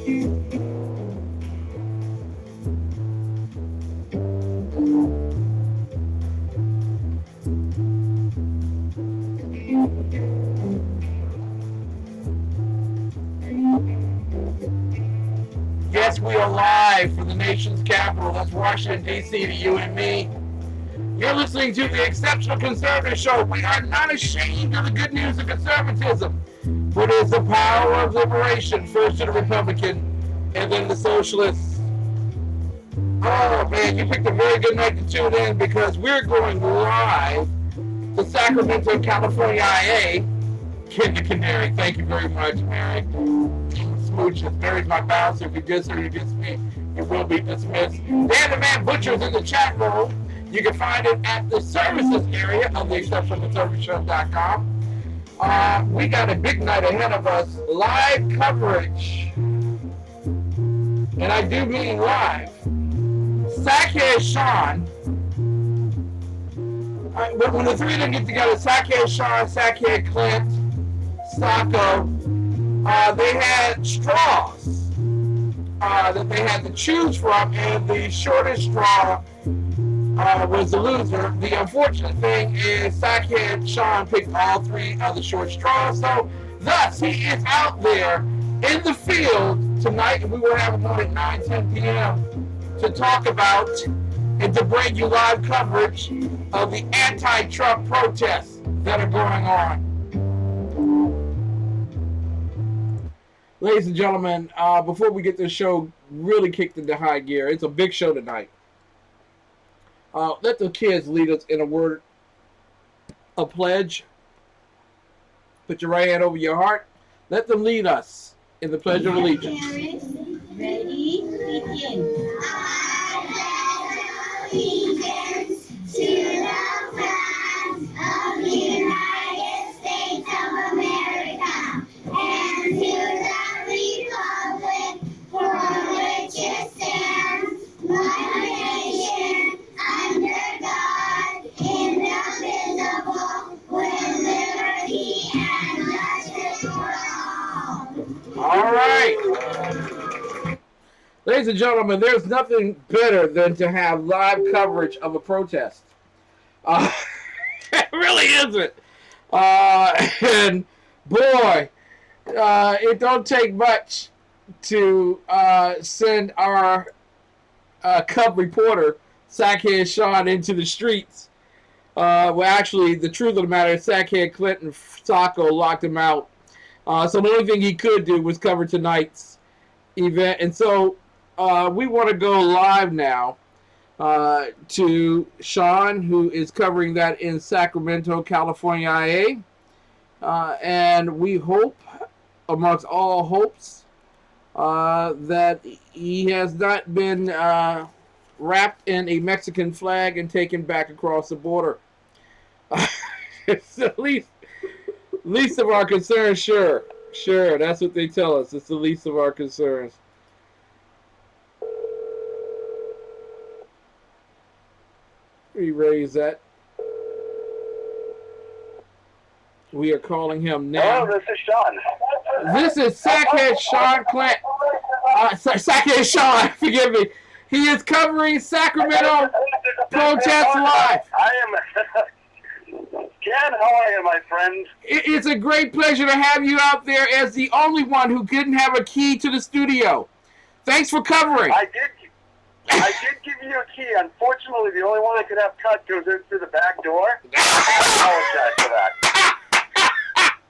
Yes, we are live from the nation's capital. That's Washington, D.C. to you and me. You're listening to the Exceptional Conservative Show. We are not ashamed of the good news of conservatism, but it's the power of liberation, first to the Republican and then the socialists. Oh, man, you picked a very good night to tune in because we're going live to Sacramento, California, IA. Kid the Canary, thank you very much, Mary. Smooches. Mary's my bouncer. If you diss her, you diss me. You will be dismissed. Dan the Man Butcher's in the chat room. You can find it at the services area of the exceptionalconservativeshow.com. We got a big night ahead of us. Live coverage. And I do mean live. Sackhead Shaun. When the three of them get together, Sackhead Shaun, Sackhead Clint, Sacco, they had straws that they had to choose from, and the shortest straw was the loser. The unfortunate thing is Sackhead Shaun picked all three of the short straws, so thus he is out there in the field tonight, and we will have him on at 9-10 p.m. to talk about and to bring you live coverage of the anti-Trump protests that are going on. Ladies and gentlemen, before we get this show really kicked into high gear, it's a big show tonight. Let the kids lead us in a word, a pledge. Put your right hand over your heart. Let them lead us in the Pledge of Allegiance. Parents, ready, begin. I pledge allegiance to the flag of the United States of America and to the republic for which it stands, one nation, under God, indivisible, with liberty and justice for all. All right. Ladies and gentlemen, there's nothing better than to have live coverage of a protest. It really isn't. And boy, it don't take much to send our cub reporter, Sackhead Shaun, into the streets. Well, actually, the truth of the matter is Sackhead Clinton Sacco locked him out. So the only thing he could do was cover tonight's event. And so we want to go live now to Shaun, who is covering that in Sacramento, California, IA. And we hope, amongst all hopes, that he has not been wrapped in a Mexican flag and taken back across the border. It's the least of our concerns, sure. Sure, that's what they tell us. It's the least of our concerns. Erase that. We are calling him now. Hello, this is Shaun. This is Sackhead Shaun Clint. Sackhead Shaun, forgive me. He is covering Sacramento protests live. I am. Ken, how are you, my friend? It's a great pleasure to have you out there as the only one who didn't have a key to the studio. Thanks for covering. I did give you a key. Unfortunately, the only one I could have cut goes in through the back door. I apologize for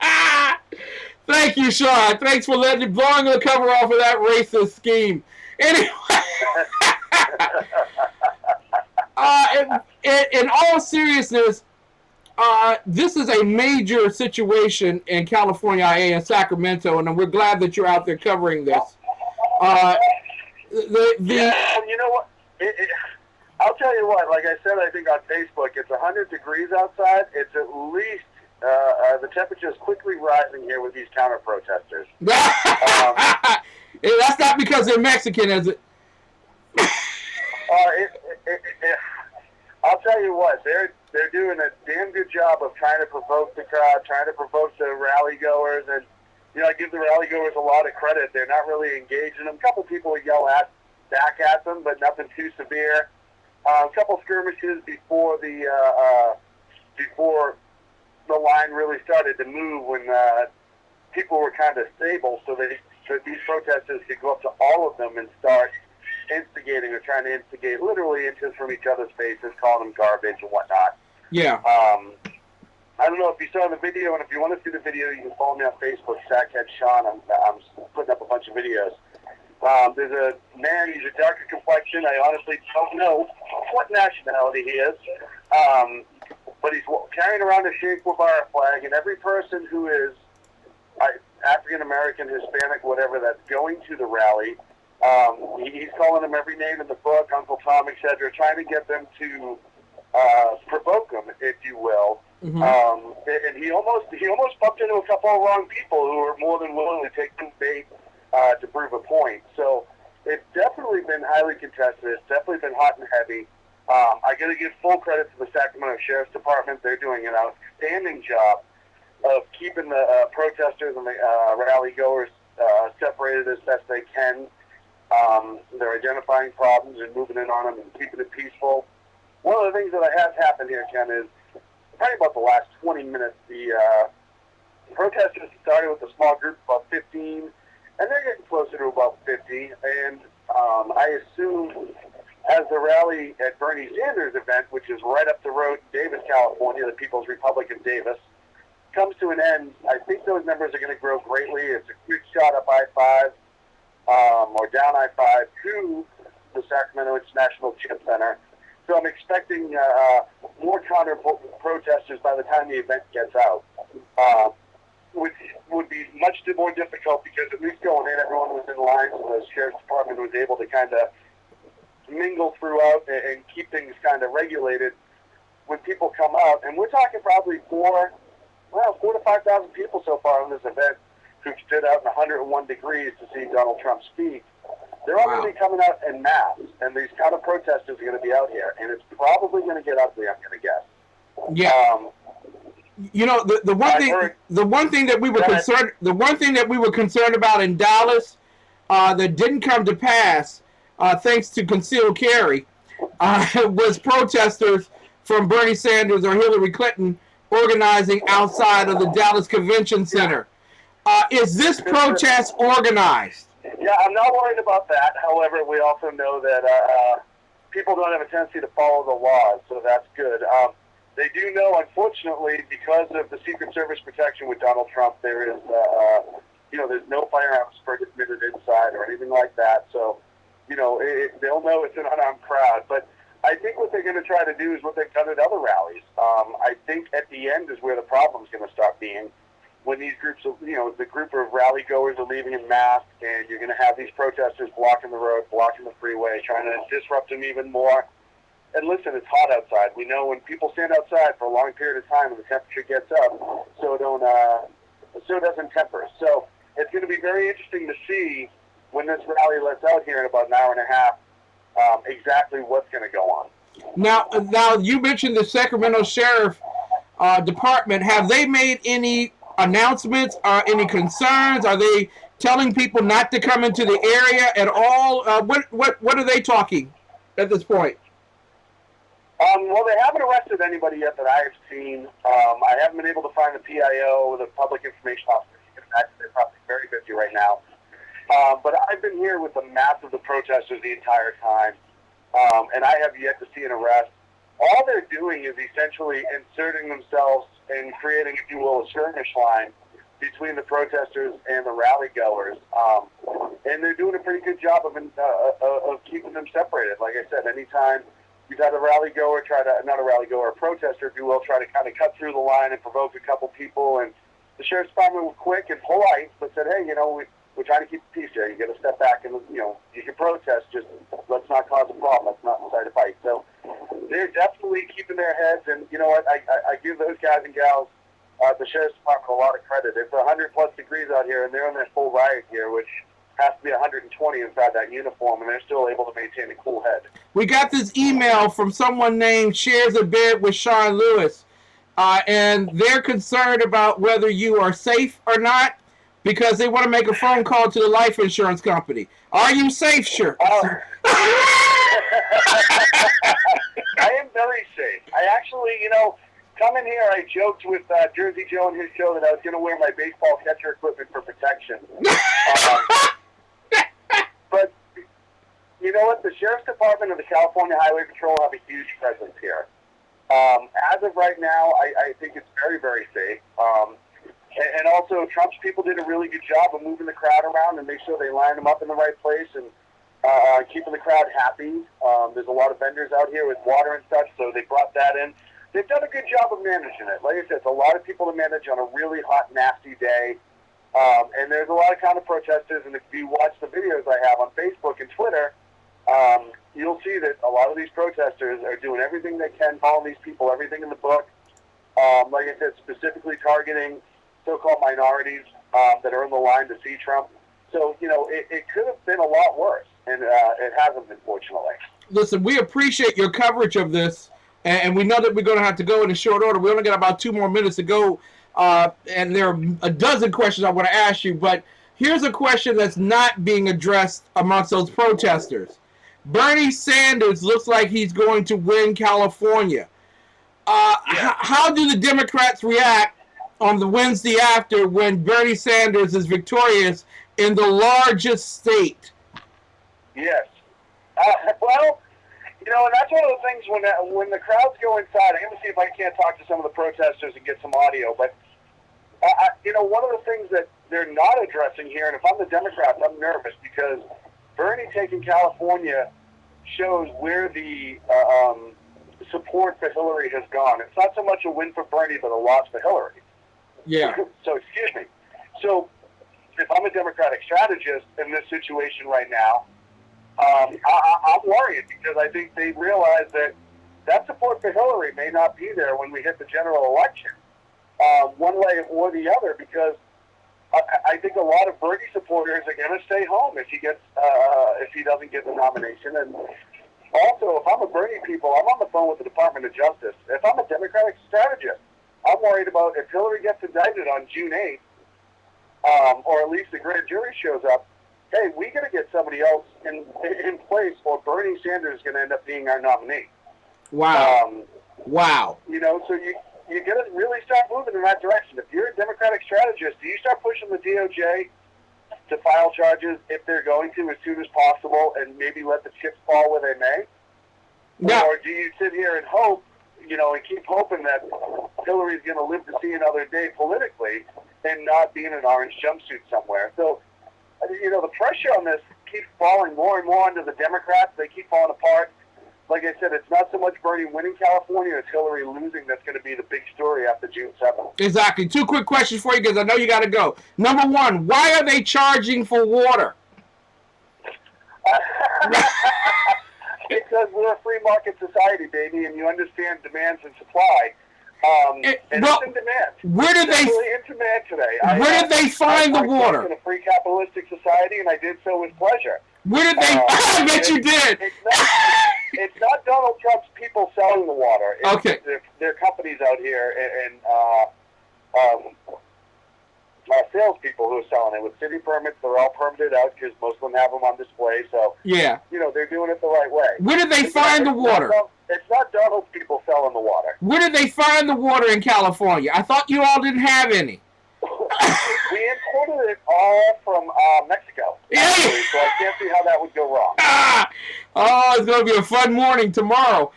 that. Thank you, Shaun. Thanks for blowing the cover off of that racist scheme. Anyway, in all seriousness, this is a major situation in California, IA, and Sacramento, and we're glad that you're out there covering this. You know what? I'll tell you what. Like I said, I think on Facebook, it's 100 degrees outside. It's at least the temperature is quickly rising here with these counter protesters. That's not because they're Mexican, is it? I'll tell you what. They're doing a damn good job of trying to provoke the crowd, trying to provoke the rally goers, and I give the rally goers a lot of credit. They're not really engaged in them. A couple people yell back at them, but nothing too severe. A couple skirmishes before the line really started to move when people were kind of stable, so these protesters could go up to all of them and start instigating or trying to instigate literally inches from each other's faces, calling them garbage and whatnot. Yeah. I don't know if you saw the video, and if you want to see the video, you can follow me on Facebook, Sackhead Shaun. I'm putting up a bunch of videos. There's a man, he's a darker complexion. I honestly don't know what nationality he is. But he's carrying around a Che Guevara flag, and every person who is African-American, Hispanic, whatever, that's going to the rally, he's calling them every name in the book, Uncle Tom, etc., trying to get them to provoke them, if you will. Mm-hmm. And he almost bumped into a couple of wrong people who were more than willing to take the bait to prove a point. So it's definitely been highly contested. It's definitely been hot and heavy. I got to give full credit to the Sacramento Sheriff's Department. They're doing an outstanding job of keeping the protesters and the rally goers separated as best they can. They're identifying problems and moving in on them and keeping it peaceful. One of the things that has happened here, Ken, is probably about the last 20 minutes, the protesters started with a small group of about 15, and they're getting closer to about 50. And I assume as the rally at Bernie Sanders' event, which is right up the road in Davis, California, the People's Republic of Davis, comes to an end, I think those numbers are going to grow greatly. It's a quick shot up I-5 or down I-5 to the Sacramento International Chip Center. So I'm expecting more counter-protesters by the time the event gets out, which would be much more difficult because at least going in, everyone was in line, so the Sheriff's Department was able to kind of mingle throughout and keep things kind of regulated when people come out. And we're talking probably 4,000 to 5,000 people so far on this event who stood out in 101 degrees to see Donald Trump speak. They're all going to be coming out en masse, and these kind of protesters are going to be out here, and it's probably going to get ugly, I'm going to guess. Yeah. The one thing that we were concerned about in Dallas that didn't come to pass, thanks to concealed carry, was protesters from Bernie Sanders or Hillary Clinton organizing outside of the Dallas Convention Center. Is this protest organized? Yeah, I'm not worried about that. However, we also know that people don't have a tendency to follow the laws, so that's good. They do know, unfortunately, because of the Secret Service protection with Donald Trump, there is, there's no firearms permitted inside or anything like that. So, they'll know it's an unarmed crowd. But I think what they're going to try to do is what they've done at other rallies. I think at the end is where the problem's going to start being. When these groups of, the group of rally goers are leaving en masse, and you're going to have these protesters blocking the road, blocking the freeway, trying to disrupt them even more. And listen, it's hot outside. We know when people stand outside for a long period of time and the temperature gets up, so doesn't temper. So it's going to be very interesting to see when this rally lets out here in about an hour and a half exactly what's going to go on. Now you mentioned the Sacramento Sheriff Department. Have they made any announcements or any concerns? Are they telling people not to come into the area at all? What are they talking at this point? Well, they haven't arrested anybody yet that I've seen. I haven't been able to find the PIO, the Public Information Officer. They're probably very busy right now. But I've been here with the mass of the protesters the entire time, and I have yet to see an arrest. All they're doing is essentially inserting themselves and creating, if you will, a skirmish line between the protesters and the rally goers. And they're doing a pretty good job of keeping them separated. Like I said, anytime you've had a rally goer a protester, if you will, try to kind of cut through the line and provoke a couple people. And the Sheriff's Department was quick and polite, but said, hey, we're trying to keep the peace here. You got to step back and, you can protest, just let's not cause a problem. Let's not decide to fight. So they're definitely keeping their heads, and you know what? I give those guys and gals, the Sheriff's Department, a lot of credit. It's 100+ degrees out here, and they're in their full riot gear, which has to be 120 inside that uniform, and they're still able to maintain a cool head. We got this email from someone named Shares a Bed with Sean Lewis, and they're concerned about whether you are safe or not. because they want to make a phone call to the life insurance company. Are you safe, sure? I am very safe. I actually, coming here, I joked with Jersey Joe and his show that I was going to wear my baseball catcher equipment for protection. But you know what? The Sheriff's Department and the California Highway Patrol have a huge presence here. As of right now, I think it's very, very safe. And also, Trump's people did a really good job of moving the crowd around and make sure they line them up in the right place and keeping the crowd happy. There's a lot of vendors out here with water and stuff, so they brought that in. They've done a good job of managing it. Like I said, it's a lot of people to manage on a really hot, nasty day. And there's a lot of counter-protesters, and if you watch the videos I have on Facebook and Twitter, you'll see that a lot of these protesters are doing everything they can, calling these people everything in the book. Like I said, specifically targeting so-called minorities that are in the line to see Trump. So, it could have been a lot worse, and it hasn't, unfortunately. Listen, we appreciate your coverage of this, and we know that we're going to have to go in a short order. We only got about 2 more minutes to go, and there are a dozen questions I want to ask you, but here's a question that's not being addressed amongst those protesters. Bernie Sanders looks like he's going to win California. How do the Democrats react on the Wednesday after when Bernie Sanders is victorious in the largest state? Yes. Well, and that's one of the things when the crowds go inside. I'm going to see if I can't talk to some of the protesters and get some audio. But, one of the things that they're not addressing here, and if I'm the Democrats, I'm nervous because Bernie taking California shows where the support for Hillary has gone. It's not so much a win for Bernie, but a loss for Hillary. Yeah. So, excuse me. So, if I'm a Democratic strategist in this situation right now, I'm worried because I think they realize that support for Hillary may not be there when we hit the general election, one way or the other, because I think a lot of Bernie supporters are going to stay home if he doesn't get the nomination. And also, if I'm a Bernie people, I'm on the phone with the Department of Justice. If I'm a Democratic strategist, I'm worried about if Hillary gets indicted on June 8th, or at least the grand jury shows up, hey, we got to get somebody else in place, or Bernie Sanders is going to end up being our nominee. Wow. Wow. So you got to really start moving in that direction. If you're a Democratic strategist, do you start pushing the DOJ to file charges if they're going to as soon as possible and maybe let the chips fall where they may? Yeah. Or do you sit here and hope, and keep hoping that Hillary's going to live to see another day politically and not be in an orange jumpsuit somewhere? So, the pressure on this keeps falling more and more onto the Democrats. They keep falling apart. Like I said, it's not so much Bernie winning California, it's Hillary losing that's going to be the big story after June 7th. Exactly. 2 quick questions for you because I know you got to go. Number 1, why are they charging for water? Because we're a free market society, baby, and you understand demands and supply. And it's in demand. Where did they? Really in demand today. Where did they find the water? In a free capitalistic society, and I did so with pleasure. Where did they? I bet you did. It's not Donald Trump's people selling the water. Okay. There are companies out here and salespeople who are selling it with city permits. They're all permitted out because most of them have them on display. So yeah, they're doing it the right way. Where did they find the water? It's not Donald's people selling the water. Where did they find the water in California? I thought you all didn't have any. We imported it all from Mexico. Actually, so I can't see how that would go wrong. Oh, it's going to be a fun morning tomorrow.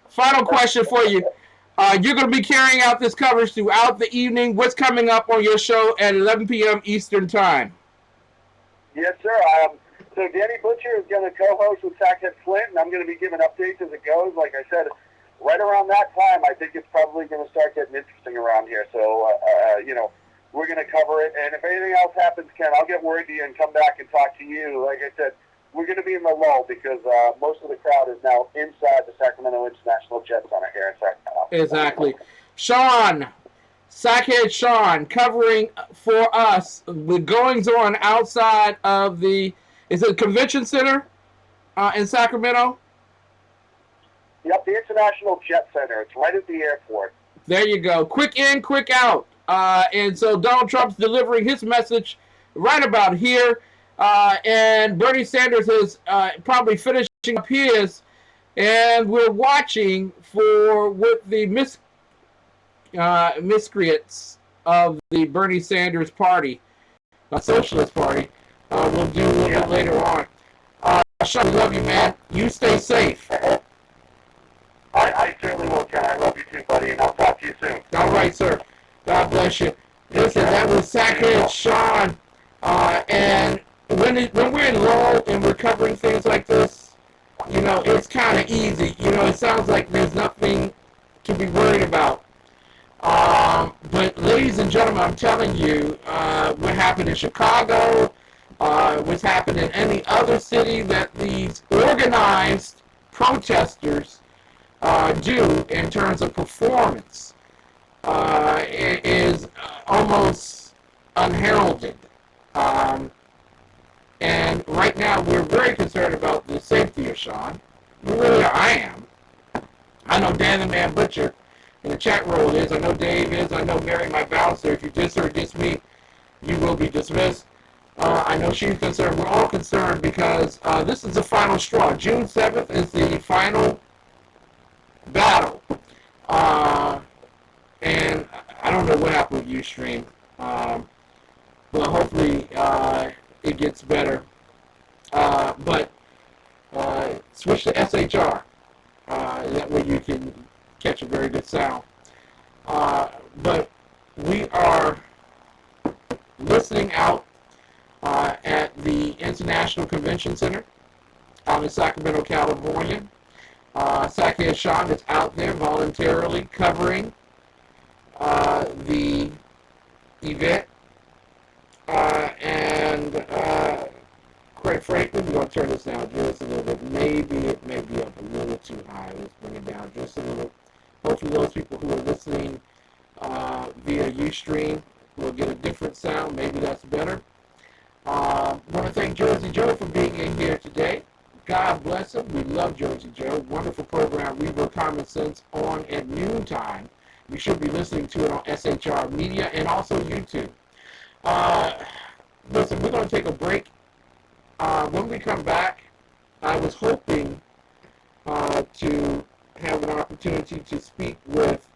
Final question for you. You're going to be carrying out this coverage throughout the evening. What's coming up on your show at 11 p.m. Eastern Time? Yes, sir. So Danny Butcher is going to co-host with Sackhead Flint, and I'm going to be giving updates as it goes. Like I said, right around that time, I think it's probably going to start getting interesting around here. So, we're going to cover it. And if anything else happens, Ken, I'll get word to you and come back and talk to you. Like I said, we're going to be in the lull because most of the crowd is now inside the Sacramento International Jet Center here in Sacramento. Exactly. Shaun, Sackhead Shaun, covering for us the goings-on outside of the, is it convention center in Sacramento? Yep, the International Jet Center. It's right at the airport. There you go. Quick in, quick out. And so Donald Trump's delivering his message right about here. And Bernie Sanders is probably finishing up his. And we're watching for what the miscreants of the Bernie Sanders party, Socialist Party, will do a little bit later on. Shaun, we love you, man. You stay safe. I certainly will, Ken. I love you too, buddy, and I'll talk to you soon. All right, sir. God bless you. Listen, that was Sackhead Shaun. And when we're in lull and we're covering things like this, it's kind of easy. It sounds like there's nothing to be worried about. But ladies and gentlemen, I'm telling you, what happened in Chicago, what's happened in any other city that these organized protesters do in terms of performance is almost unheralded. And right now we're very concerned about the safety of Shaun. Really, I am. I know Dan the Man Butcher in the chat room is. I know Dave is. I know Mary, my bouncer. If you diss her or diss me, you will be dismissed. I know she's concerned. We're all concerned because this is the final straw. June 7th is the final battle. And I don't know what happened with Ustream. But hopefully it gets better. But switch to SHR. That way you can catch a very good sound. But we are listening out at the International Convention Center out in Sacramento, California. Sackhead Shaun is out there voluntarily covering the event. And quite frankly, we're going to turn this down just a little bit. Maybe it may be up a little too high. Let's bring it down just a little. Hopefully those people who are listening via Ustream will get a different sound. Maybe that's better. I want to thank Jersey Joe for being in here today. God bless him. We love Jersey Joe. Wonderful program. Reverb Common Sense on at noontime. You should be listening to it on SHR Media and also YouTube. Listen, we're going to take a break. When we come back, I was hoping to have an opportunity to speak with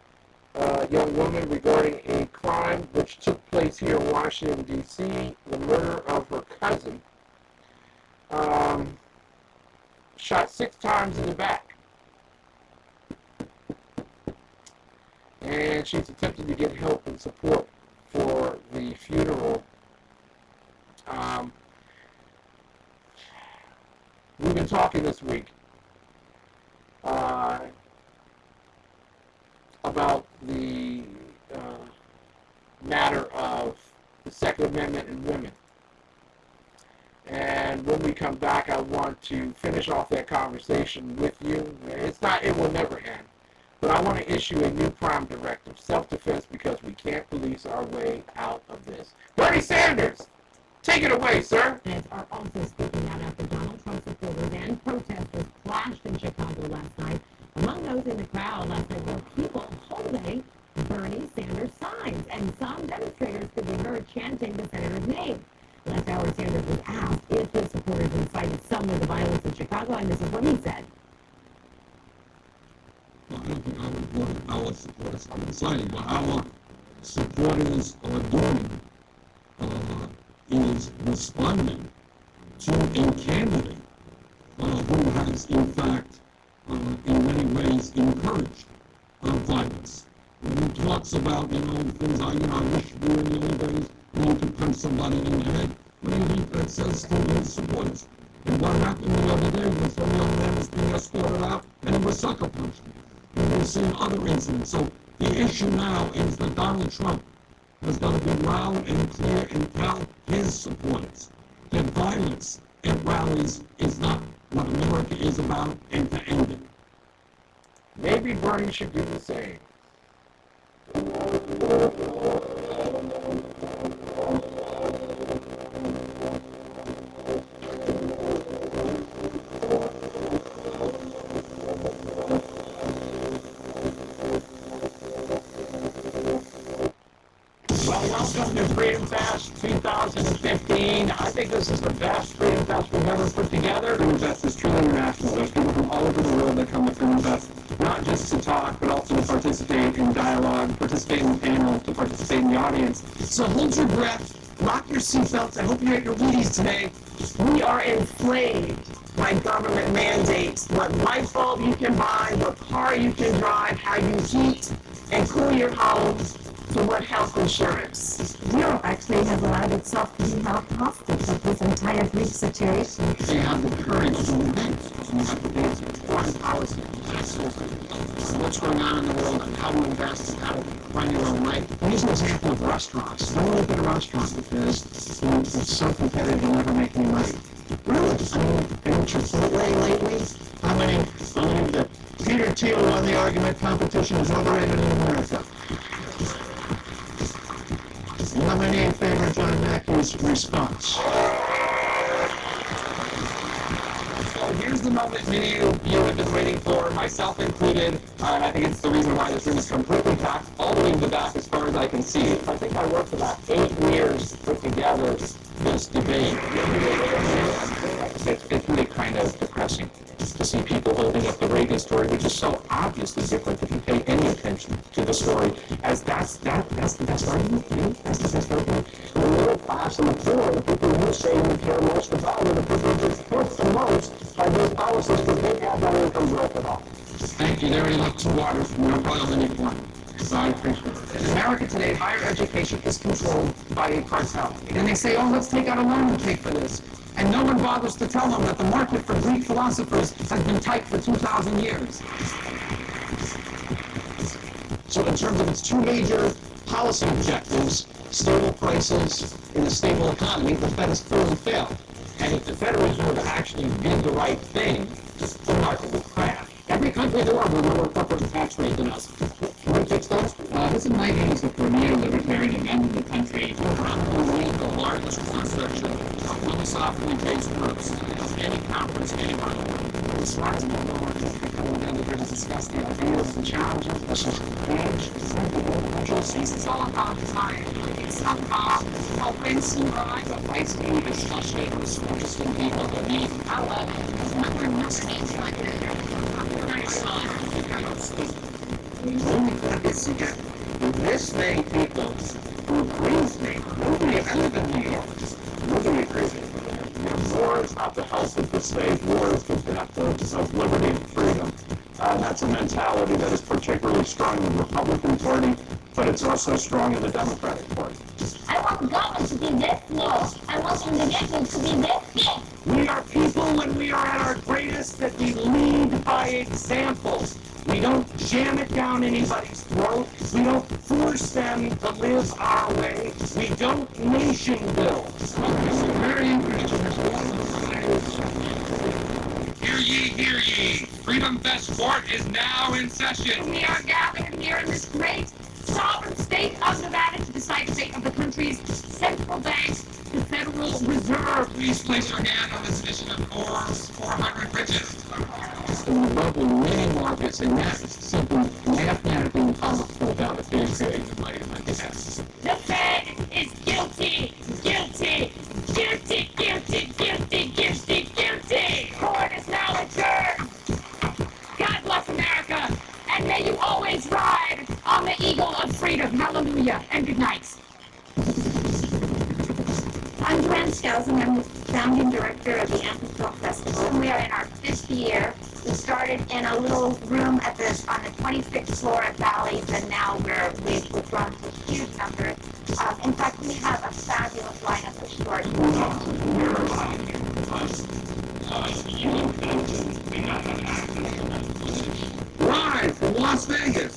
a young woman regarding a crime which took place here in Washington, D.C., the murder of her cousin. Shot 6 times in the back. And she's attempting to get help and support for the funeral. We've been talking this week about the matter of the Second Amendment and women. And when we come back, I want to finish off that conversation with you. It will never end. But I want to issue a new P.R.I.M.E directive, self-defense, because we can't police our way out of this. Bernie Sanders, take it away, sir. Are also speaking out after Donald Trump supporters and protesters clashed in Chicago last night. Among those in the crowd last night were people holding Bernie Sanders signs, and some demonstrators could be heard chanting the senator's name. Last hour, Sanders was asked if his supporters incited some of the violence in Chicago, and this is what he said. I don't think our supporters are inciting. What our supporters are doing is responding to a candidate who has, in fact, in many ways encouraged violence. When he talks about, things like, I wish we were in the old days when you could punch somebody in the head. He says to his supporters. And what happened the other day was some young man was being escorted out and he was sucker punched. And we're seeing other incidents. So the issue now is that Donald Trump has got to be loud and clear and tell his supporters that violence at rallies is not what America is about, and to end it. Maybe Bernie should do the same. Freedom Fest 2015. I think this is the best Freedom Fest we've ever put together. Freedom Fest is truly international. There's people from all over the world that come to Freedom Fest, not just to talk, but also to participate in dialogue, participate in panels, to participate in the audience. So hold your breath, lock your seatbelts. I hope you're at your Wheaties today. We are enslaved by government mandates. What light bulb you can buy, what car you can drive, how you heat and cool your home, to what health insurance. Europe actually has allowed itself to be held hostage of this entire Greek situation. They have the courage to invent. We have to debate foreign policy, what's going on in the world, and how to invest, and how to run your own life. Here's an example of restaurants. Don't look at a restaurant because it's so competitive you never make any money. Really? I mean, in Chipotle lately, how many believe that Peter Thiel won the argument competition is overrated in America? How many favor John Mackey's response? So here's the moment many of you have been waiting for, myself included. I think it's the reason why this room is completely packed all the way to the back as far as I can see. I think I worked about 8 years to put together this debate. It's really kind of depressing to see people holding up the Reagan story, which is so obviously different if you pay any attention to the story, as that's the best argument. That's the best argument. The middle class and the poor, the people you say you care most about, are the people who get hurt the most by those policies because they have no income growth at all. Thank you. They already left 2 waters. We'll probably only need 1. So I appreciate it. In America today, higher education is controlled by a cartel. And they say, oh, let's take out a loan and pay for this. And no one bothers to tell them that the market for Greek philosophers has been tight for 2,000 years. So in terms of its 2 major policy objectives, stable prices and a stable economy, the Fed has clearly failed. And if the Federal Reserve actually did the right thing, the market would crash. Every country in the world will lower corporate tax rate than us. Can we fix those? This in my view is the premier libertarian end of the country. We're probably the largest cross-section of philosophically based groups of any conference anywhere in the world. It's smart to know what coming down here to discuss the ideas, the challenges, the change, It's all about time. It's somehow offensive, right? the feisty discussion, interesting people that need. I love it. Remember listening like that. Only thing is to get listening people who agrees me. Nobody, I live in New York. Nobody agrees with me. War is not the health of the state. War is the death of liberty and freedom. That's a mentality that is particularly strong in the Republican Party, but it's also strong in the Democratic Party. I want government to be this low. I want individuals to be this big. We are people when we are at our greatest that we lead by example. We don't jam it down anybody's throat. We don't force them to live our way. We don't nation build. Very interesting. Hear ye, hear ye. Freedom Fest Court is now in session. We are gathered here in this great sovereign state of Nevada to decide the fate of the country's central bank, the Federal Reserve. Please place your hand on this mission of Forbes 400 Riches. In the local mini markets, and that's simply mathematically impossible to pull down the figures that anybody might have. The Fed is guilty, guilty, guilty, guilty, guilty, guilty, guilty. Court is now adjourned. God bless America, and may you always ride on the eagle of freedom. Hallelujah, and good night. I'm Joanne Skousen. I'm the founding director of the Amphitheatre Festival, and we are in our 5th year. We started in a little room on the 26th floor at Bally's, and now we've grown to a huge number. In fact, we have a fabulous lineup of short Live from Las Vegas.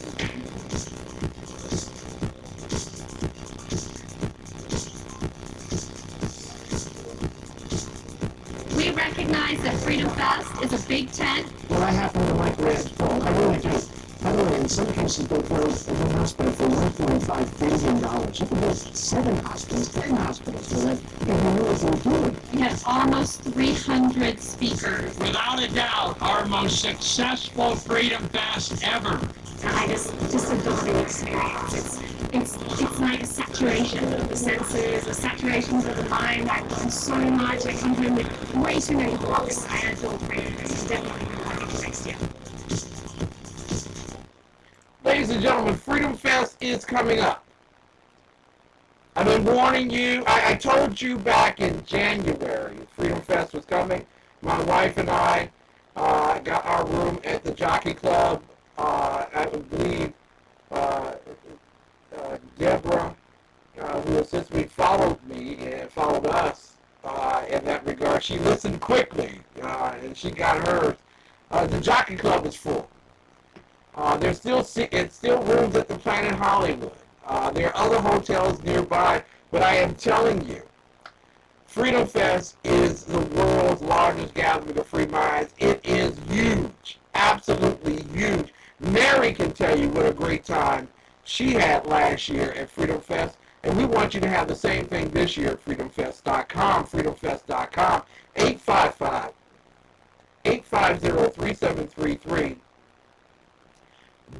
We recognize that Freedom Fest is a big tent. Well, I happen to like Red Bull. I really do. By the way, in some cases, they close every hospital for $1.5 billion. You can build 7 hospitals, 10 hospitals for that if you know what you're doing. We have almost 300 speakers. Without a doubt, our most successful Freedom Fest ever. And I just adore the experience. it's like a saturation of the senses, a saturation of the mind. I've learned so much. I come home with way too many books. I feel great. This is definitely going to next year. Ladies and gentlemen, Freedom Fest is coming up. I've been warning you. I told you back in January Freedom Fest was coming. My wife and I got our room at the Jockey Club. I believe Deborah, who has since followed me and followed us in that regard, she listened quickly and she got hers. The Jockey Club is full. There's still rooms at the Planet Hollywood. There are other hotels nearby, but I am telling you, Freedom Fest is the world's largest gathering of free minds. It is huge, absolutely huge. Mary can tell you what a great time she had last year at Freedom Fest, and we want you to have the same thing this year at freedomfest.com, freedomfest.com, 855-850-3733.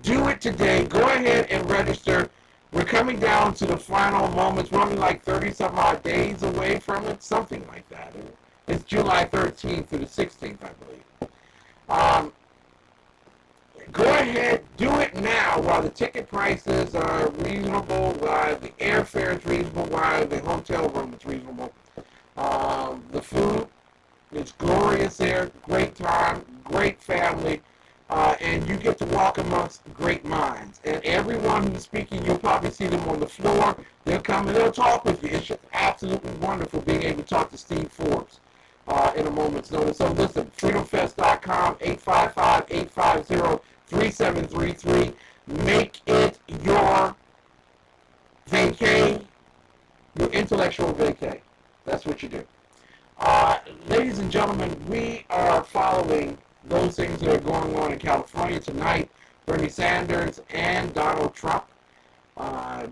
Do it today. Go ahead and register. We're coming down to the final moments. We're only like 30-some odd days away from it, something like that. It's July 13th through the 16th, I believe. Go ahead, do it now while the ticket prices are reasonable, while the airfare is reasonable, while the hotel room is reasonable. The food is glorious there, great time, great family. And you get to walk amongst great minds. And everyone who's speaking, you'll probably see them on the floor. They'll come and they'll talk with you. It's just absolutely wonderful being able to talk to Steve Forbes in a moment's notice. So listen, freedomfest.com, 855-850-3733. Make it your vacay, your intellectual vacay. That's what you do. Ladies and gentlemen, we are following those things that are going on in California tonight. Bernie Sanders and Donald Trump.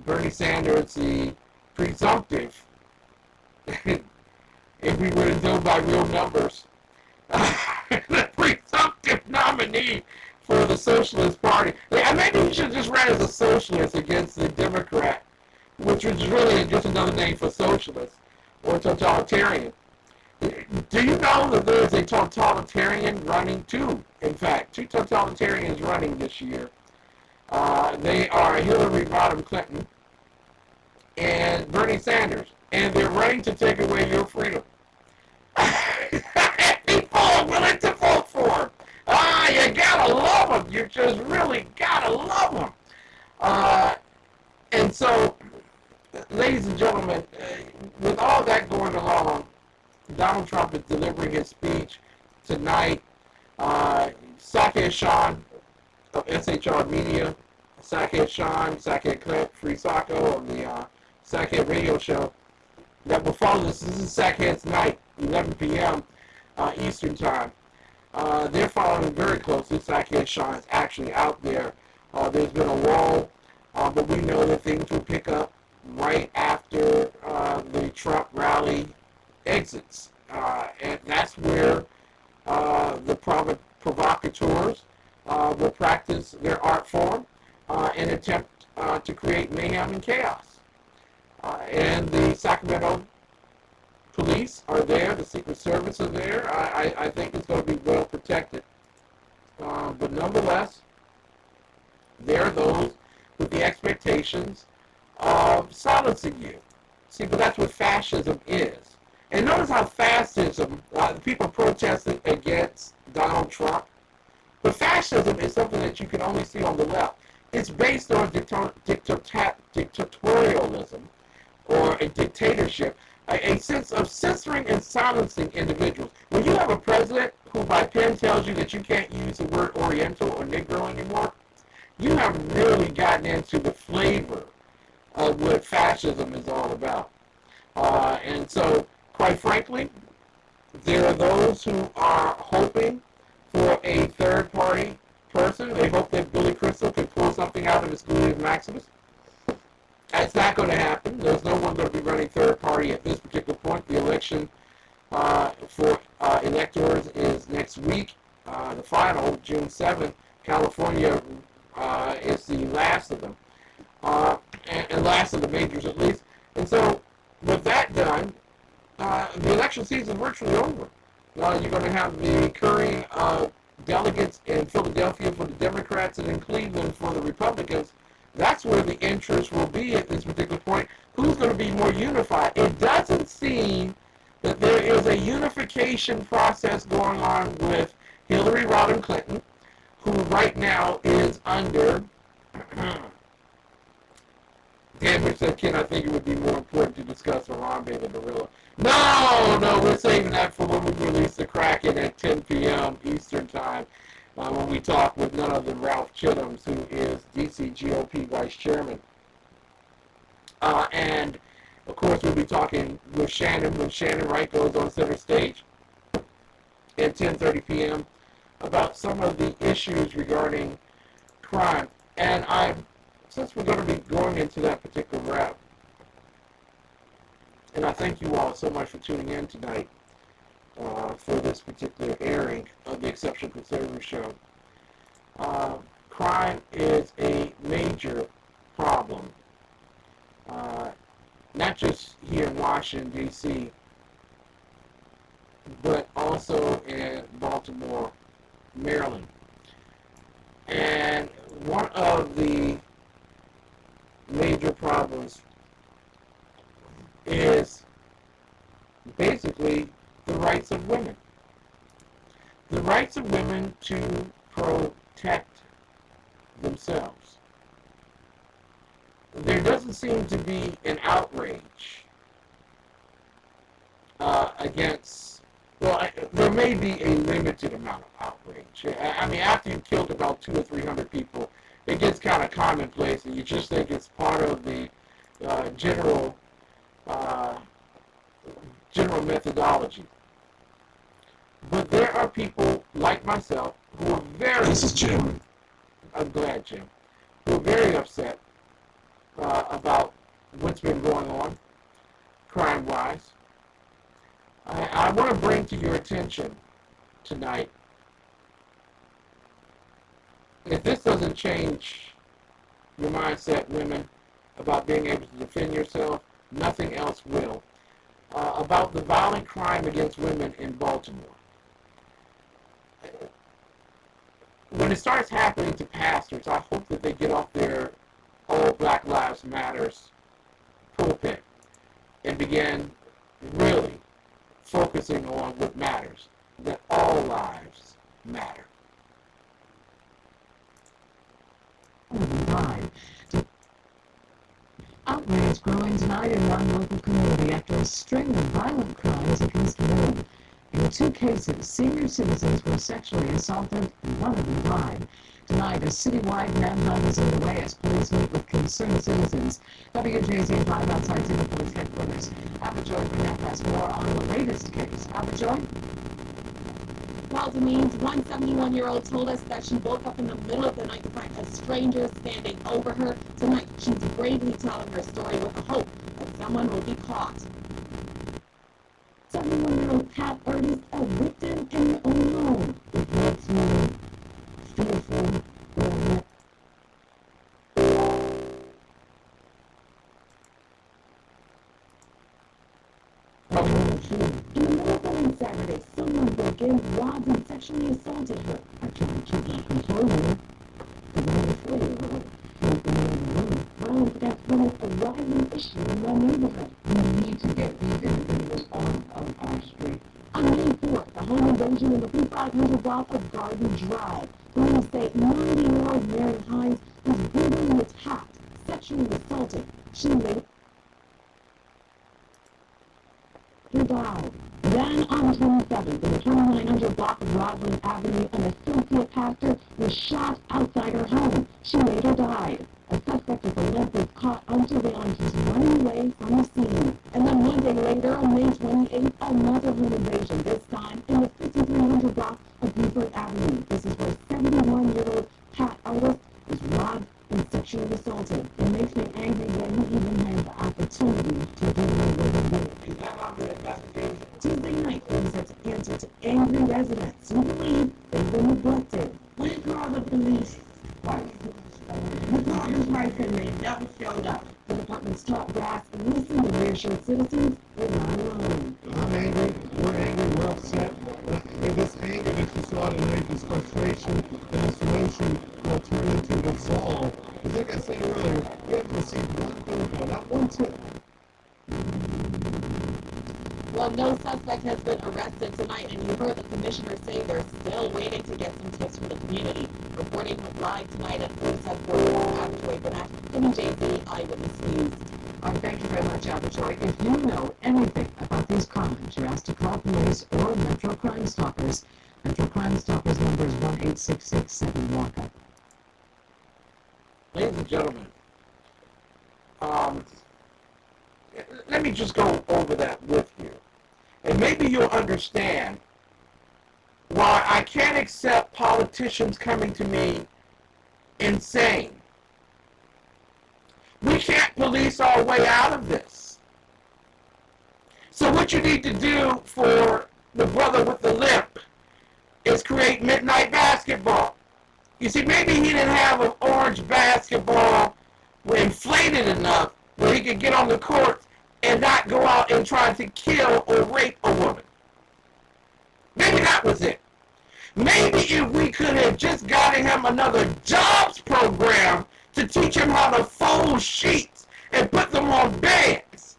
Bernie Sanders, the presumptive, if we were to go by real numbers, the presumptive nominee for the Socialist Party. Maybe he should just run as a socialist against the Democrat, which was really just another name for socialist or totalitarian. Do you know that there's a totalitarian running two totalitarians running this year? They are Hillary Rodham Clinton and Bernie Sanders, and they're running to take away your freedom. People are willing to vote for them. You gotta love them. You just really gotta love them. And so, ladies and gentlemen, with all that going along, Donald Trump is delivering his speech tonight. Sackhead Shaun of SHR Media, Sackhead Shaun, Sackhead Clip, Free Sacco on the Sackhead radio show that will follow this. This is Sackhead's night, 11 p.m. Eastern time. They're following very closely. Sackhead Shaun is actually out there. There's been a wall, but we know that things will pick up right after the Trump rally exits, and that's where the provocateurs will practice their art form and attempt to create mayhem and chaos. And the Sacramento police are there, the Secret Service are there. I think it's going to be well protected. But nonetheless, there are those with the expectations of silencing you. See, but that's what fascism is. And notice how fascism, people protesting against Donald Trump, but fascism is something that you can only see on the left. It's based on dictatorialism or a dictatorship, a sense of censoring and silencing individuals. When you have a president who by pen tells you that you can't use the word Oriental or Negro anymore, you have really gotten into the flavor of what fascism is all about. And so, quite frankly, there are those who are hoping for a third-party person. They hope that Billy Crystal can pull something out of his Gluteus Maximus. That's not going to happen. There's no one going to be running third-party at this particular point. The election for electors is next week. The final, June 7th. California is the last of them. And you're going to have the recurring delegates in Philadelphia for the Democrats and in Cleveland for the Republicans. That's where the interest will be at this particular point. Who's going to be more unified? It doesn't seem that there is a unification process going on with Hillary Rodham Clinton, who right now is under... Damage said, Ken, I think it would be more important to discuss Harambe the gorilla. No, we're saving that for when we release the Kraken at 10 p.m. Eastern Time, when we talk with none other than Ralph Chittams, who is DC GOP Vice Chairman. And, of course, we'll be talking with Shannon when Shannon Wright goes on center stage at 10:30 p.m. about some of the issues regarding crime. And since we're going to be going into that particular route, and I thank you all so much for tuning in tonight for this particular airing of the Exceptional Conservative Show. Crime is a major problem, not just here in Washington, D.C., but also in Baltimore, Maryland. And one of the major problems is basically the rights of women. The rights of women to protect themselves. There doesn't seem to be an outrage against, well, there may be a limited amount of outrage. I mean, after you've killed about 200 or 300 people, it gets kind of commonplace, and you just think it's part of the general methodology. But there are people like myself who are very... This is Jim. I'm glad, Jim. Who are very upset about what's been going on, crime-wise. I want to bring to your attention tonight, if this doesn't change your mindset, women, about being able to defend yourself, nothing else will. About the violent crime against women in Baltimore. When it starts happening to pastors, I hope that they get off their All Black Lives Matters pulpit and begin really focusing on what matters, that all lives matter. Outrage growing tonight in one local community after a string of violent crimes against women. In 2 cases, senior citizens were sexually assaulted and one of them died. Tonight, a citywide manhunt is underway as police meet with concerned citizens. WJZ live outside Singapore's headquarters. Abijoy Burnett has more on the latest case. Abijoy? Well, Denise, one 71-year-old told us that she woke up in the middle of the night to find a stranger standing over her. Tonight, she's bravely telling her story with the hope that someone will be caught. 71-year-old Pat artist, a victim in her own home. It makes me fearful. In the middle of Saturday, someone broke in, robbed, and sexually assaulted her. I tried to keep that control her. The 94-year-old went in the room. Violence against women is a rising issue in my neighborhood. We need to get these individuals on our street. On May 4th, the home invasion in the P.R.I.M.E block of Garden Drive. Police say 90-year-old Mary Hines was brutally attacked, sexually assaulted. She later died. Then on 27th, in the 2900 block of Roslyn Avenue, an associate pastor was shot outside her home. She later died. A suspect with a limp was caught on surveillance was running away from the scene. And then one day later, on May 28th, another home invasion, this time in the 5300 block of Buford Avenue. This is where 71-year-old Pat Artist was robbed and sexually assaulted. It makes me angry that he even had the opportunity to do what he did. Tuesday night, police had to answer to angry residents who believe they've been neglected. We called the police twice. We called them twice and they never showed up. The department's top brass listened to reassured citizens they're not alone. I'm angry, we're angry, we're upset. Well, no suspect has been arrested tonight, and you heard the commissioner say they're still waiting to get some tips from the community. Reporting live tonight at police headquarters at Joy Burnett, WJZ Eyewitness News. Thank you very much, Auditory. If you know anything about these crimes, you're asked to call police or Metro Crime Stoppers. Metro Crime Stoppers number is 1-866-7-WALK-UP. Ladies and gentlemen, let me just go over that with you. And maybe you'll understand why I can't accept politicians coming to me insane. We can't police our way out of this. So what you need to do for the brother with the limp is create midnight basketball. You see, maybe he didn't have an orange basketball inflated enough where he could get on the court and not go out and try to kill or rape a woman. Maybe that was it. Maybe if we could have just gotten him another jobs program to teach him how to fold sheets and put them on beds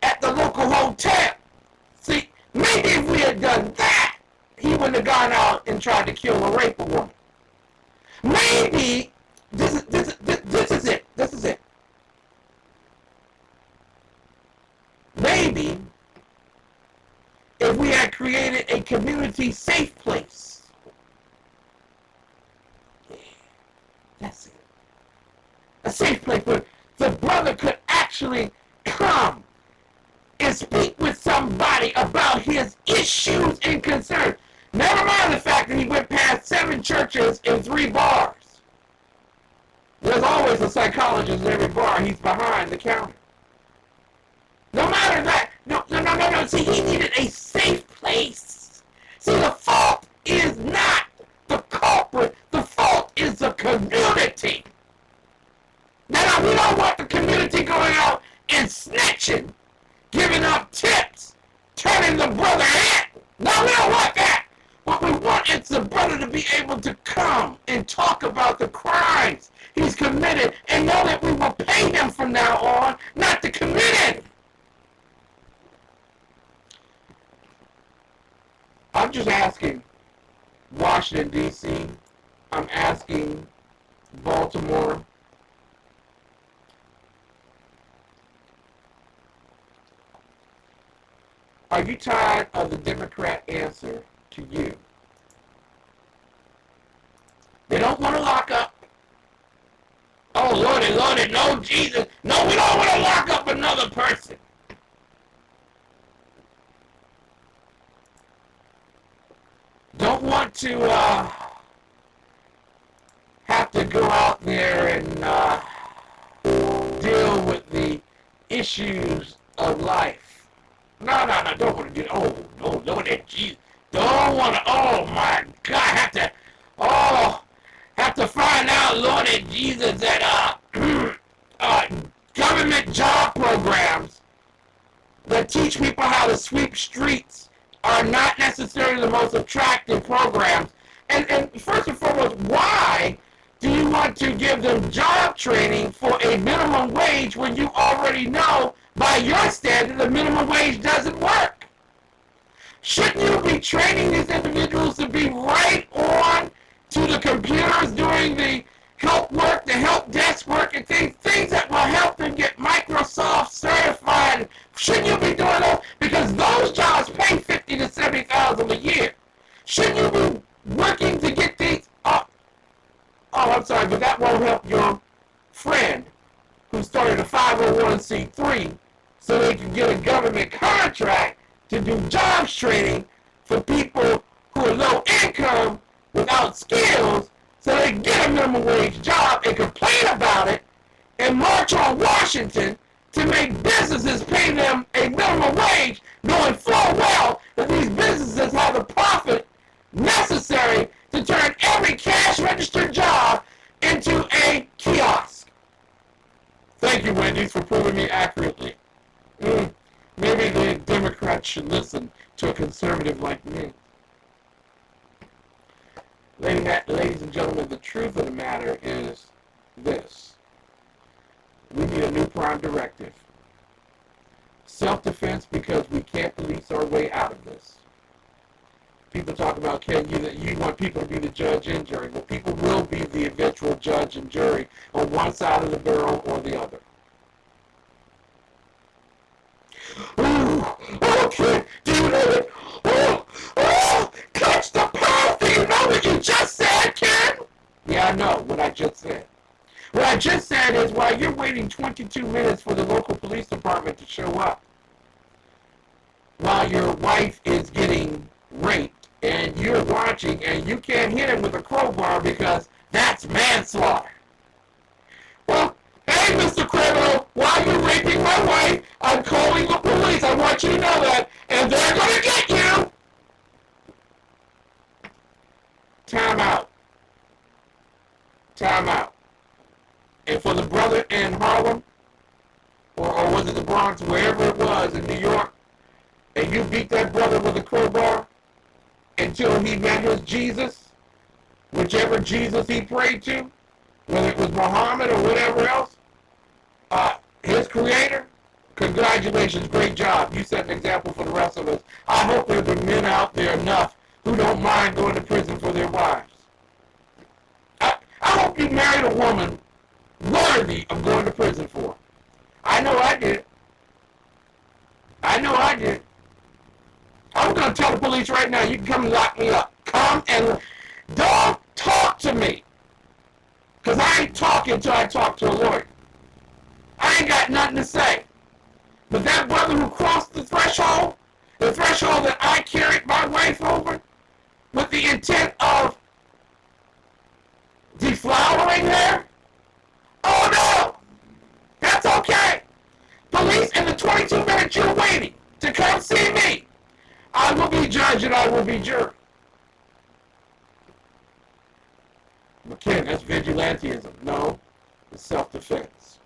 at the local hotel. See, maybe if we had done that, he wouldn't have gone out and tried to kill or rape a woman. Maybe this is it. This is it. Maybe if we had created a community safe place. That's it. A safe place where the brother could actually come and speak with somebody about his issues and concerns. Never mind the fact that he went past 7 churches and 3 bars. There's always a psychologist in every bar. He's behind the counter. No matter that, no. See, he needed a safe place. See, the fault is not the culprit. The fault is the community. Now, we don't want the community going out and snitching, giving up tips, turning the brother in. No, we don't want that. What we want is the brother to be able to come and talk about the crimes he's committed and know that we will pay him from now on not to commit it. I'm just asking Washington, D.C. I'm asking Baltimore. Are you tired of the Democrat answer to you? They don't want to lock up. Oh, Lordy, no, Jesus. No, we don't want to lock up another person. Don't want to have to go out there and deal with the issues of life. No, don't want to do. Oh, no, Lord, Jesus. Don't want to. Oh my God, have to find out, Lord Jesus, that government job programs that teach people how to sweep streets are not necessarily the most attractive programs. And first and foremost, why do you want to give them job training for a minimum wage when you already know, by your standard, the minimum wage doesn't work? Shouldn't you be training these individuals to be right on to the computers doing the help work, the help desk work, and things that will help them get Microsoft certified? Shouldn't you be doing those? Because those jobs pay $50,000 to $70,000 a year. Shouldn't you be working to get these? Oh, I'm sorry, but that won't help your friend who started a 501c3 so they can get a government contract to do jobs training for people who are low income without skills, so they can get a minimum wage job and complain about it and march on Washington to make businesses pay them a minimum wage, knowing full well that these businesses have the profit necessary to turn every cash registered job into a kiosk. Thank you, Wendy's, for proving me accurately. Maybe the Democrats should listen to a conservative like me. Ladies and gentlemen, the truth of the matter is this. We need a new P.R.I.M E directive. Self-defense because we can't police our way out of this. People talk about, Ken, you want people to be the judge and jury. Well, people will be the eventual judge and jury on one side of the barrel or the other. Oh, Ken, do you know it? Catch the pearl. Do you know what you just said, Ken? Yeah, I know what I just said. What I just said is while you're waiting 22 minutes for the local police department to show up, while your wife is getting raped, and you're watching, and you can't hit him with a crowbar because that's manslaughter. Well, hey, Mr. Criminal, while you're raping my wife, I'm calling the police. I want you to know that, and they're going to get you. Time out. Time out. And for the brother in Harlem, or was it the Bronx, wherever it was in New York, and you beat that brother with a crowbar until he met his Jesus, whichever Jesus he prayed to, whether it was Muhammad or whatever else, his creator, congratulations, great job. You set an example for the rest of us. I hope there are men out there enough who don't mind going to prison for their wives. I hope you married a woman worthy of going to prison for. I know I did. I know I did. I'm going to tell the police right now, you can come and lock me up. Come and don't talk to me. Because I ain't talking until I talk to a lawyer. I ain't got nothing to say. But that brother who crossed the threshold that I carried my wife over with the intent of deflowering her, oh no, that's okay. Police, in the 22 minutes you're waiting to come see me, I will be judge and I will be jury. McKen, that's vigilantism. No, it's self-defense.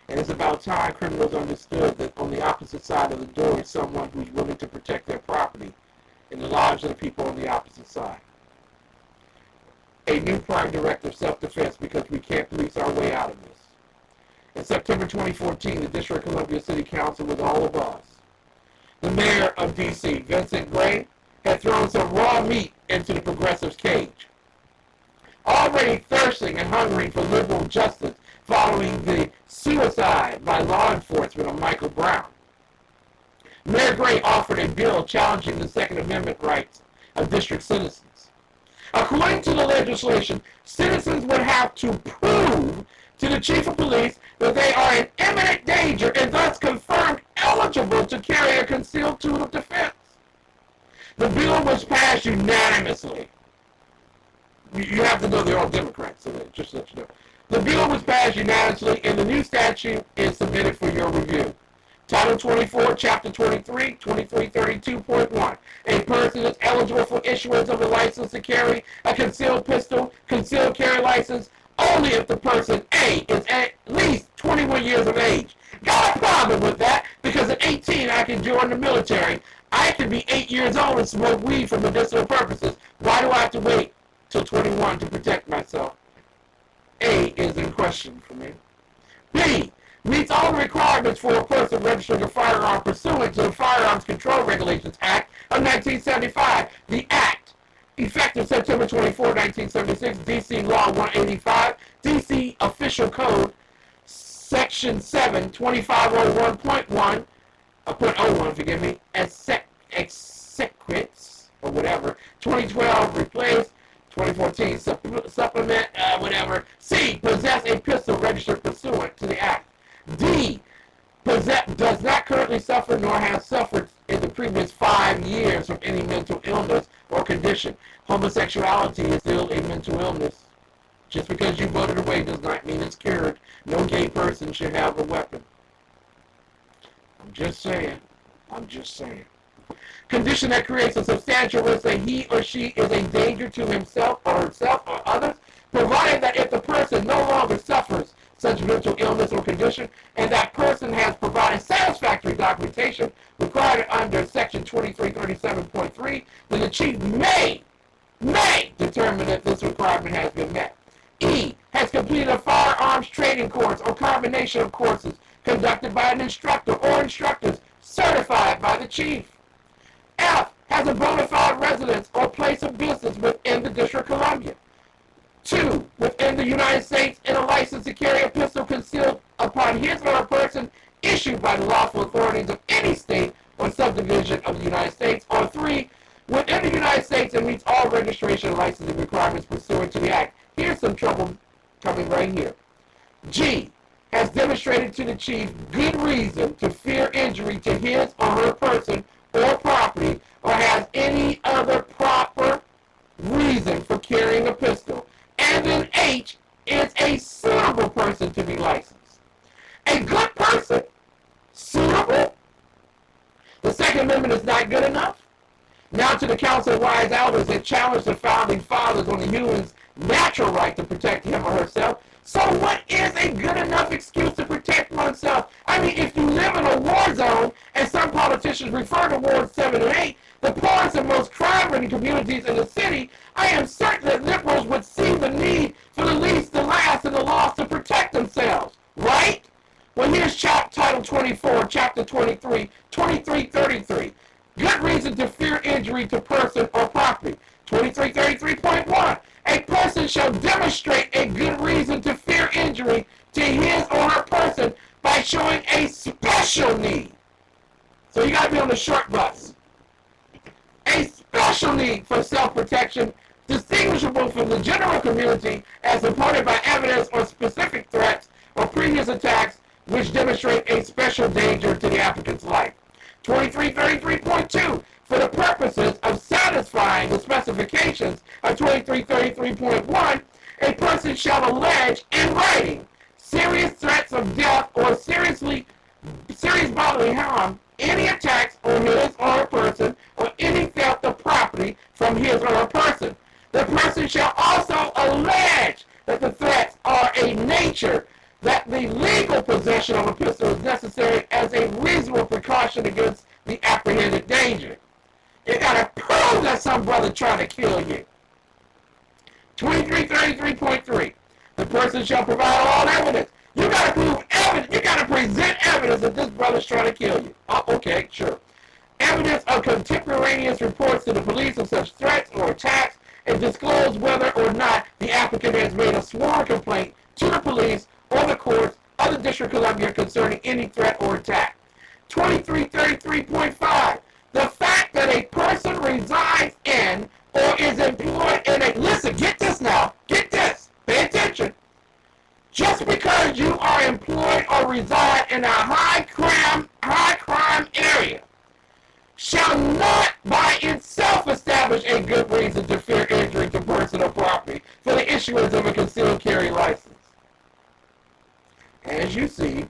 And it's about time criminals understood that on the opposite side of the door is someone who's willing to protect their property and the lives of the people on the opposite side. A new P.R.I.M.E. directive, self-defense, because we can't police our way out of this. In September 2014, the District of Columbia City Council was all abuzz. The mayor of D.C., Vincent Gray, had thrown some raw meat into the progressives' cage. Already thirsting and hungering for liberal justice following the suicide by law enforcement of Michael Brown, Mayor Gray offered a bill challenging the Second Amendment rights of district citizens. According to the legislation, citizens would have to prove to the chief of police that they are in imminent danger and thus confirmed eligible to carry a concealed tool of defense. The bill was passed unanimously. You have to know they're all Democrats, so just let you know. The bill was passed unanimously, and the new statute is submitted for your review. Title 24, Chapter 23, 2332.1. A person is eligible for issuance of a license to carry a concealed pistol, concealed carry license, only if the person, A, is at least 21 years of age. Got a problem with that, because at 18 I can join the military. I can be 8 years old and smoke weed for medicinal purposes. Why do I have to wait till 21 to protect myself? A is in question for me. B, meets all the requirements for a person registering a firearm pursuant to the Firearms Control Regulations Act of 1975. The Act, effective September 24, 1976, D.C. Law 185, D.C. Official Code, Section 7, 2501.1, .01, forgive me, exequates, or whatever, 2012 replaced, 2014 supplement, whatever. C, possess a pistol registered pursuant to the Act. D, does not currently suffer nor has suffered in the previous 5 years from any mental illness or condition. Homosexuality is still a mental illness. Just because you voted away does not mean it's cured. No gay person should have a weapon. I'm just saying. Condition that creates a substantial risk that he or she is a danger to himself or herself or others, provided that if the person no longer suffers such mental illness or condition, and that person has provided satisfactory documentation required under Section 2337.3, then the chief may determine that this requirement has been met. E, has completed a firearms training course or combination of courses conducted by an instructor or instructors certified by the chief. F, has a bona fide residence or place of business within the District of Columbia. 2, within the United States and a license to carry a pistol concealed upon his or her person issued by the lawful authorities of any state or subdivision of the United States. Or 3, within the United States and meets all registration and licensing requirements pursuant to the Act. Here's some trouble coming right here. G, has demonstrated to the chief good reason to fear injury to his or her person or property, or has any other proper reason for carrying a pistol. And then H is a suitable person to be licensed. A good person? Suitable? The Second Amendment is not good enough? Now to the Council of Wise Elders that challenged the Founding Fathers on the human's natural right to protect him or herself. So what is a good enough excuse to protect oneself? I mean, if you live in a war zone, and some politicians refer to Wards 7 and 8, the poorest and most crime-ridden communities in the city, I am certain that liberals would see the need for the least, the last, and the lost to protect themselves. Right? Well, here's Title 24, Chapter 23, 2333. Good reason to fear injury to person or property. 2333.1. A person shall demonstrate a good reason to fear injury to his or her person by showing a special need. So you got to be on the short bus. A special need for self-protection distinguishable from the general community as supported by evidence or specific threats or previous attacks which demonstrate a special danger to the applicant's life. 2333.2, for the purposes of satisfying the specifications of 2333.1, a person shall allege in writing serious threats of death or serious bodily harm, any attacks on his or her person, or any theft of property from his or her person. The person shall also allege that the threats are a nature that the legal possession of a pistol is necessary as a reasonable precaution against the apprehended danger. You gotta prove that some brother trying to kill you. 2333.3. The person shall provide all evidence. You gotta prove evidence. You gotta present evidence that this brother's trying to kill you. Oh, okay, sure. Evidence of contemporaneous reports to the police of such threats or attacks, and disclose whether or not the applicant has made a sworn complaint to the police or the courts of the District of Columbia concerning any threat or attack. 2333.5. The fact that a person resides in or is employed in a... Listen, get this now. Get this. Pay attention. Just because you are employed or reside in a high crime area shall not by itself establish a good reason to fear injury to person or property for the issuance of a concealed carry license. As you see,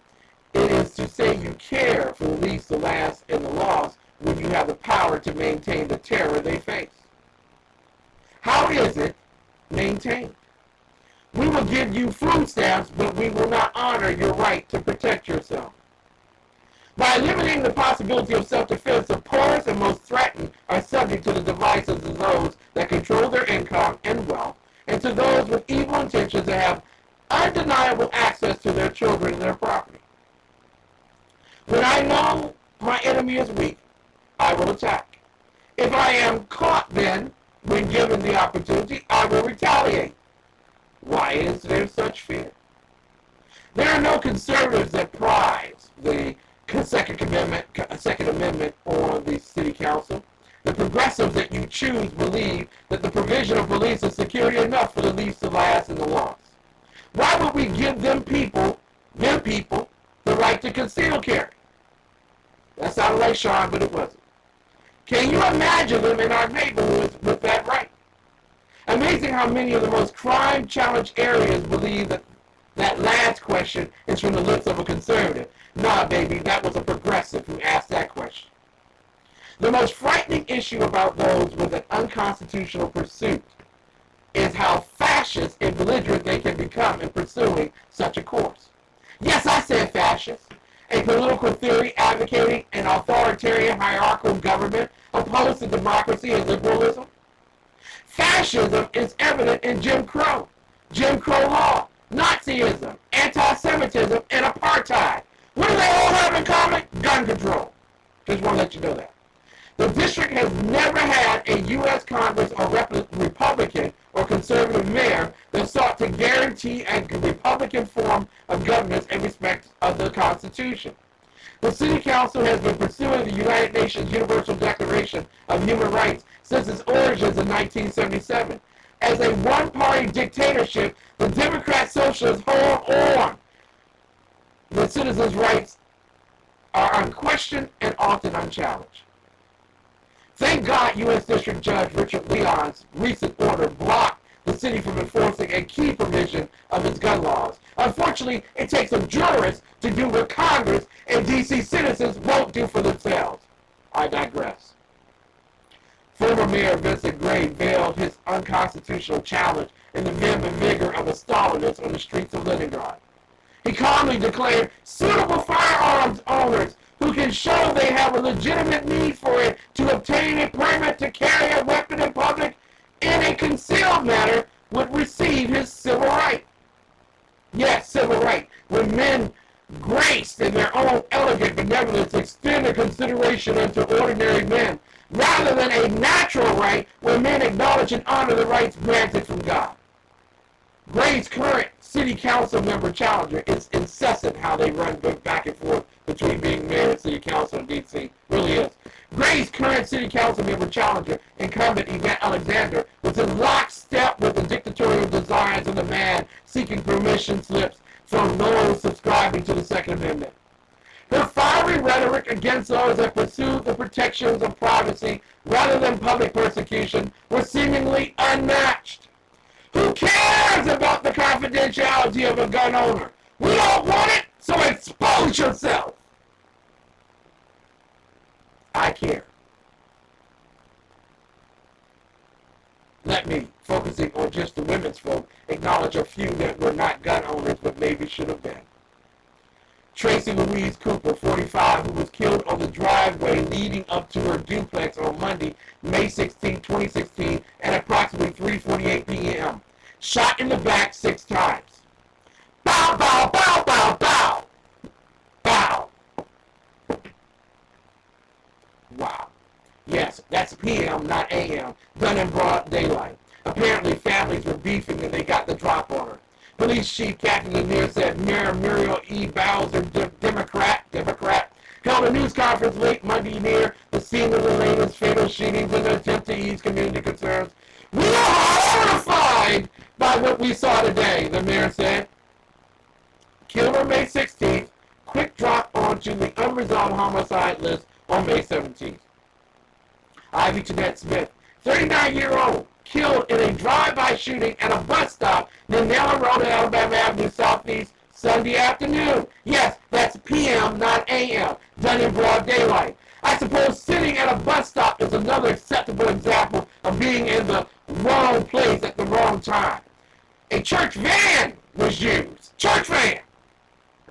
it is to say you care for the least, the last, and the lost when you have the power to maintain the terror they face. How is it maintained? We will give you food stamps, but we will not honor your right to protect yourself. By eliminating the possibility of self-defense, the poorest and most threatened are subject to the devices of those that control their income and wealth, and to those with evil intentions that have undeniable access to their children and their property. When I know my enemy is weak, I will attack. If I am caught then, when given the opportunity, I will retaliate. Why is there such fear? There are no conservatives that prize the Second Amendment on the City Council. The progressives that you choose believe that the provision of police and security enough for the least, the last, and the lost. Why would we give them people, the right to conceal carry? That sounded like Shaun, but it wasn't. Can you imagine them in our neighborhoods with that right? Amazing how many of the most crime-challenged areas believe that that last question is from the lips of a conservative. Nah, baby, that was a progressive who asked that question. The most frightening issue about those with an unconstitutional pursuit is how fascist and belligerent they can become in pursuing such a course. Yes, I said fascist. A political theory advocating an authoritarian hierarchical government opposed to democracy and liberalism. Fascism is evident in Jim Crow law, Nazism, anti-Semitism, and apartheid. What do they all have in common? Gun control. Just want to let you know that. The district has never had a U.S. Congress or Republican or conservative mayor that sought to guarantee a Republican form of governance in respect of the Constitution. The City Council has been pursuing the United Nations Universal Declaration of Human Rights since its origins in 1977. As a one-party dictatorship, the Democrat Socialists hold on. The citizens' rights are unquestioned and often unchallenged. Thank God U.S. District Judge Richard Leon's recent order blocked the city from enforcing a key provision of its gun laws. Unfortunately, it takes a jurist to do what Congress and D.C. citizens won't do for themselves. I digress. Former Mayor Vincent Gray veiled his unconstitutional challenge in the vim and vigor of a Stalinist on the streets of Leningrad. He calmly declared suitable firearms owners who can show they have a legitimate need for it to obtain a permit to carry a weapon in public in a concealed manner would receive his civil right. Yes, civil right. When men graced in their own elegant benevolence extend their consideration unto ordinary men, rather than a natural right where men acknowledge and honor the rights granted from God. Gray's current city council member challenger, it's incessant how they run back and forth between being mayor and city council in D.C. Really is. Gray's current city council member challenger, incumbent Yvette Alexander, was in lockstep with the dictatorial designs of the man seeking permission slips from those subscribing to the Second Amendment. Her fiery rhetoric against those that pursued the protections of privacy rather than public persecution was seemingly unmatched. Who cares about the confidentiality of a gun owner? We don't want it, so expose yourself. I care. Let me, focusing on just the women's vote, acknowledge a few that were not gun owners but maybe should have been. Tracy Louise Cooper, 45, who was killed on the driveway leading up to her duplex on Monday, May 16, 2016, at approximately 3:48 p.m. Shot in the back 6 times. Bow, bow, bow, bow, bow. Bow. Wow. Yes, that's PM, not AM. Done in broad daylight. Apparently, families were beefing and they got the drop on her. Police Chief Captain Lanier said Mayor Muriel E. Bowser, Democrat, held a news conference late Monday near the scene of the latest fatal shootings in an attempt to ease community concerns. We are horrified by what we saw today, the mayor said. Killed on May 16th, quick drop onto the unresolved homicide list on May 17th. Ivy Jeanette Smith, 39-year-old, killed in a drive-by shooting at a bus stop near Nella Road and Alabama Avenue Southeast Sunday afternoon. Yes, that's PM, not AM, done in broad daylight. I suppose sitting at a bus stop is another acceptable example of being in the wrong place at the wrong time. A church van was used. Church van!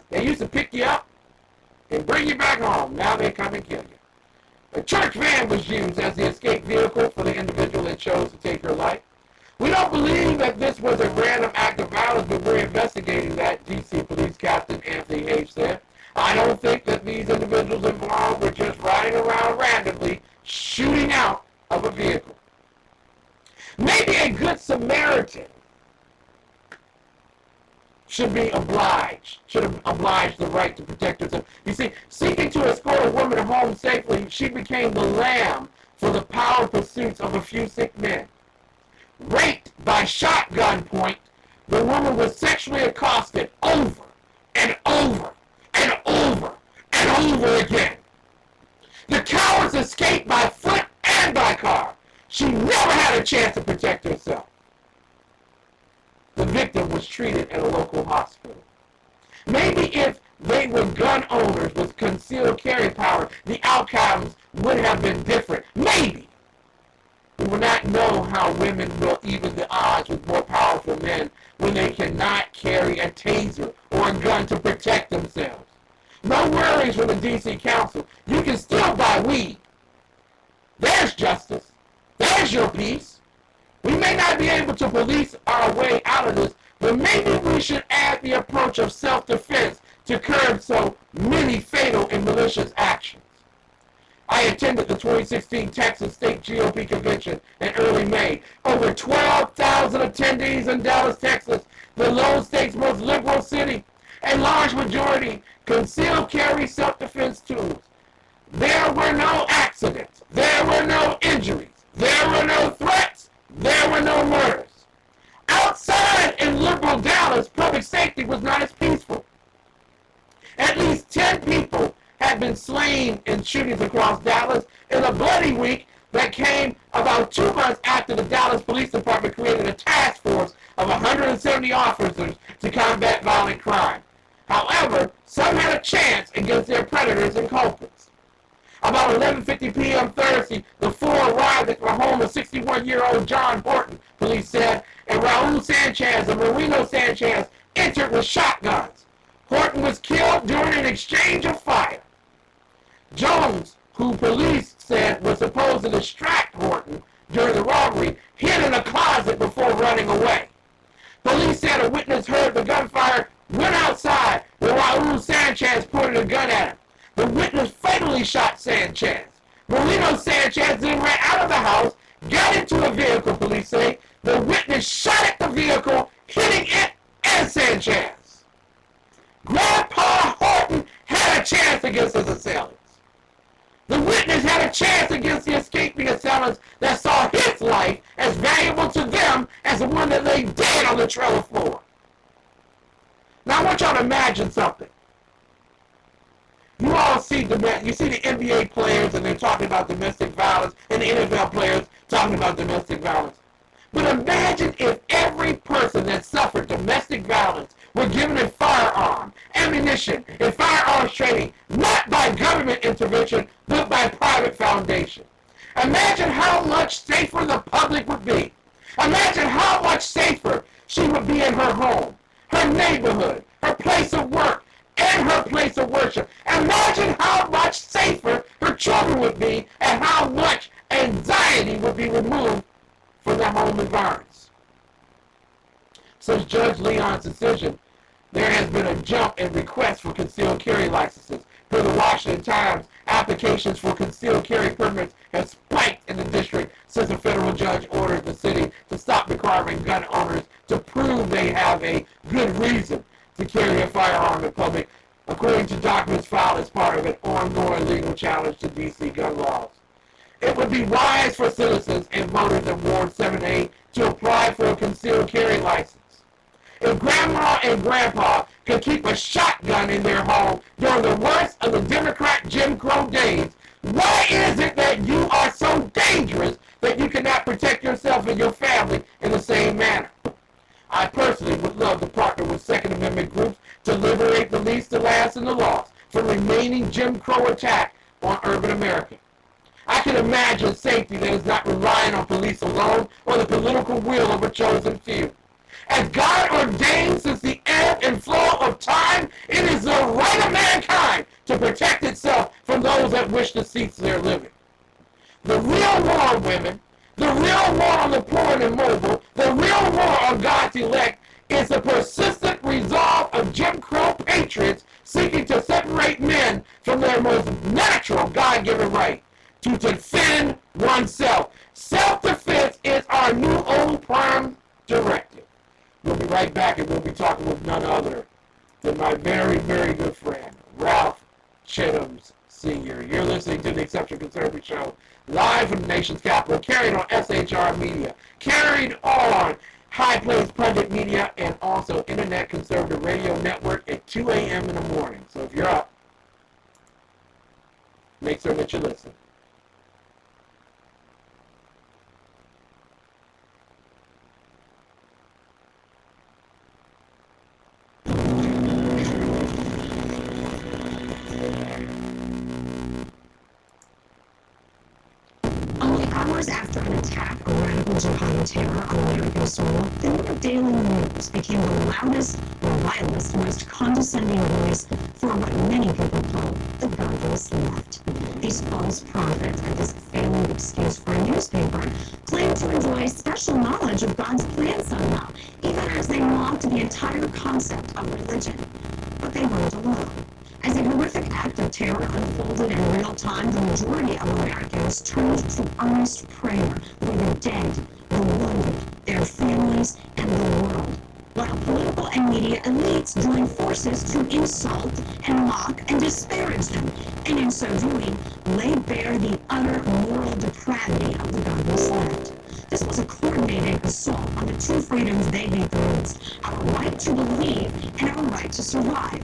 They used to pick you up and bring you back home. Now they come and kill you. A church van was used as the escape vehicle for the individual that chose to take her life. We don't believe that this was a random act of violence, but we're investigating that, D.C. Police Captain Anthony H. said. I don't think that these individuals involved were just riding around randomly, shooting out of a vehicle. Maybe a good Samaritan should have obliged the right to protect herself. You see, seeking to escort a woman home safely, she became the lamb for the power pursuits of a few sick men. Raped by shotgun point, the woman was sexually accosted over and over and over and over again. The cowards escaped by foot and by car. She never had a chance to protect herself. The victim was treated at a local hospital. Maybe if they were gun owners with concealed carry power, the outcomes would have been different. Maybe. We will not know how women will even the odds with more powerful men when they cannot carry a taser or a gun to protect themselves. No worries from the D.C. Council. You can still buy weed. There's justice. There's your peace. We may not be able to police our way out of this, but maybe we should add the approach of self-defense to curb so many fatal and malicious actions. I attended the 2016 Texas State GOP Convention in early May. Over 12,000 attendees in Dallas, Texas, the Lone State's most liberal city. A large majority concealed carry self-defense tools. There were no accidents. There were no injuries. There were no threats. There were no murders. Outside in liberal Dallas, public safety was not as peaceful. At least 10 people had been slain in shootings across Dallas in a bloody week that came about 2 months after the Dallas Police Department created a task force of 170 officers to combat violent crime. However, some had a chance against their predators and culprits. About 11:50 p.m. Thursday, the four arrived at the home of 61-year-old John Horton, police said, and Raul Sanchez and Marino Sanchez entered with shotguns. Horton was killed during an exchange of fire. Jones, who police said was supposed to distract Horton during the robbery, hid in a closet before running away. Police said a witness heard the gunfire, went outside, where Raul Sanchez pointed a gun at him. The witness fatally shot Sanchez. Marino Sanchez then ran out of the house, got into a vehicle, police say. The witness shot at the vehicle, hitting it and Sanchez. Grandpa Horton had a chance against his assailants. The witness had a chance against the escaping assailants that saw his life as valuable to them as the one that lay dead on the trailer floor. Now I want y'all to imagine something. You all see the NBA players and they're talking about domestic violence, and the NFL players talking about domestic violence. But imagine if every person that suffered domestic violence were given a firearm, ammunition, and firearms training, not by government intervention, but by private foundation. Imagine how much safer the public would be. Imagine how much safer she would be in her home, her neighborhood, her place of work, and her place of worship. Imagine how much safer her children would be and how much anxiety would be removed from their home environments. Since Judge Leon's decision, there has been a jump in requests for concealed carry licenses. Per the Washington Times, applications for concealed carry permits have spiked in the district since a federal judge ordered the city to stop requiring gun owners to prove they have a good reason to carry a firearm in public, according to documents filed as part of an ongoing legal challenge to D.C. gun laws. It would be wise for citizens and voters in Ward 7A to apply for a concealed carry license. If Grandma and Grandpa could keep a shotgun in their home during the worst of the Democrat Jim Crow days, why is it that you are so dangerous that you cannot protect yourself and your family in the same manner? I personally would love to partner with Second Amendment groups to liberate the least, the last, and the lost from remaining Jim Crow attack on urban America. I can imagine safety that is not relying on police alone or the political will of a chosen few. As God ordained since the ebb and flow of time, it is the right of mankind to protect itself from those that wish to cease their living. The real war on women, the real war on the poor and immobile, the real war on God's elect is the persistent resolve of Jim Crow patriots seeking to separate men from their most natural God-given right to defend oneself. Self-defense is our new old P.R.I.M.E. directive. We'll be right back, and we'll be talking with none other than my very, very good friend, Ralph Chittams Sr. You're listening to the Exceptional Conservative Show, live from the nation's capital, carried on SHR Media, carried on High Plains Project Media, and also Internet Conservative Radio Network at 2 a.m. in the morning. So if you're up, make sure that you listen. Hours after an attack of radical jihadi terror on American soil, the New York Daily News became the loudest, vilest, most condescending voice for what many people call the godless left. These false prophets and this failing excuse for a newspaper claim to enjoy special knowledge of God's plan somehow, even as they mocked the entire concept of religion. but they weren't alone. As a horrific act of terror unfolded in real time, the majority of Americans turned to earnest prayer for the dead, the wounded, their families, and the world, while political and media elites joined forces to insult and mock and disparage them, and in so doing, lay bare the utter moral depravity of the godless left. This was a coordinated assault on the two freedoms they hate the most, our right to believe and our right to survive.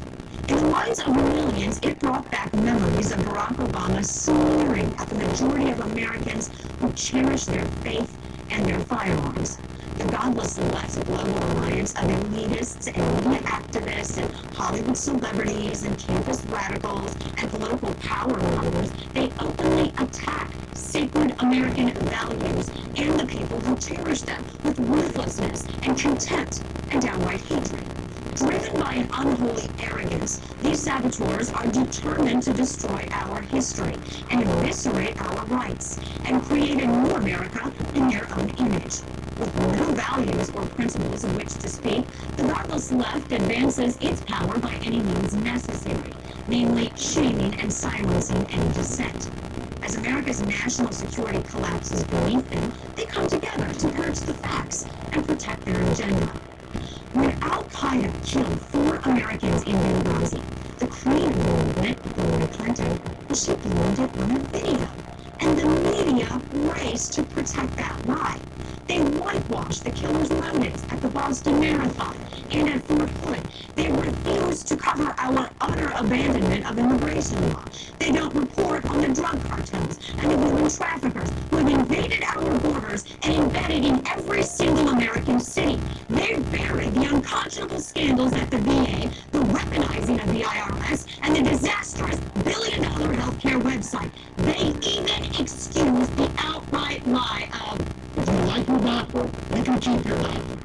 In the minds of millions, it brought back memories of Barack Obama sneering at the majority of Americans who cherish their faith and their firearms. The godless left global alliance of elitists and media activists and Hollywood celebrities and campus radicals and political power mongers, they openly attack sacred American values and the people who cherish them with ruthlessness and contempt and downright hatred. Driven by an unholy arrogance, these saboteurs are determined to destroy our history and eviscerate our rights and create a new America in their own image. With no values or principles of which to speak, the godless left advances its power by any means necessary, namely shaming and silencing any dissent. As America's national security collapses beneath them, they come together to purge the facts and protect their agenda. When Al-Qaeda killed 4 Americans in Benghazi, the creator of the movement, Hillary Clinton, she blamed it on a video. And the media raced to protect that lie. They whitewashed the killer's motives at the Boston Marathon and at Fort Hood. They refused to cover our utter abandonment of immigration law. They don't report on the drug cartels and the human traffickers who have invaded our borders and embedded in every single American city. They buried the unconscionable scandals at the VA, the weaponizing of the IRS, and the disastrous billion-dollar healthcare website. They even excused the outright lie of, if you like your doctor, you can keep your doctor.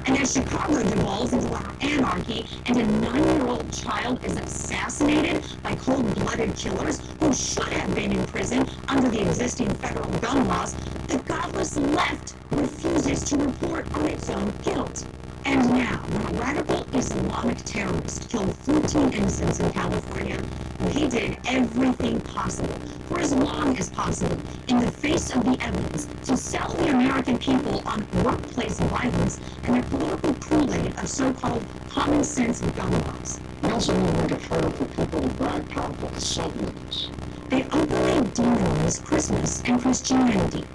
And as Chicago devolves into our anarchy and a 9-year-old child is assassinated by cold-blooded killers who should have been in prison under the existing federal gun laws, the godless left refuses to report on its own guilt. And now, when a radical Islamic terrorist killed 14 innocents in California, he did everything possible, for as long as possible, in the face of the evidence, to sell the American people on workplace violence and the political Kool-Aid of so-called common sense gun laws. We also need to make it harder for people to brag powerful supplements. They openly demonize Christmas and Christianity,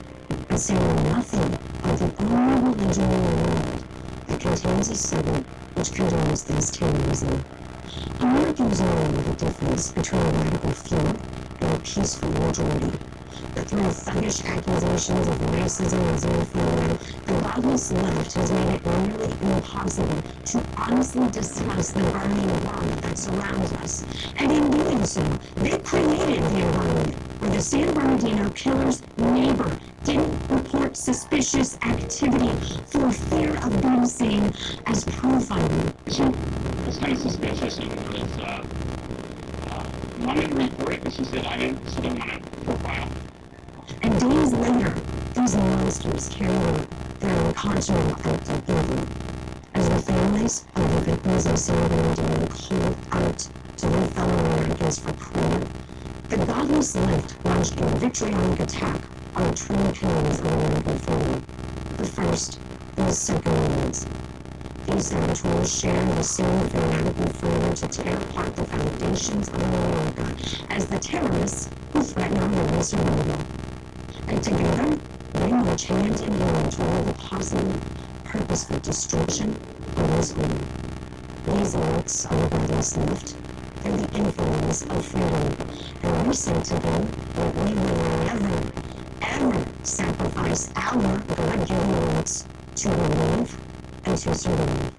but say nothing of the only religion in the world that contains a segment which condones this terrorism. Americans know the difference between a radical few and a peaceful majority. But through thuggish accusations of racism and xenophobia, the godless left has made it nearly impossible to honestly discuss the burning world that surrounds us. And in doing so, they created the environment where the San Bernardino killer's neighbor didn't report suspicious activity for fear of being seen as profiling. It's kind of suspicious, and it's wanted to report it, but she said I didn't want to profile. And days later, these monsters carry out their unconscionable act of evil. As the families of the victims of San Bernardino called out to their fellow Americans for prayer, the godless left launched a vitriolic attack on true pillars of American freedom. The first, the Second Amendment. These saboteurs share the same fanatical fervor to tear apart the foundations of America as the terrorists who threaten our very survival. And together, they march hand in hand toward the possible, purposeful destruction of this home. These elites are the godless left. They're the infidels of freedom. And we say to them that we will never, ever sacrifice our God-given rights to believe and to survive.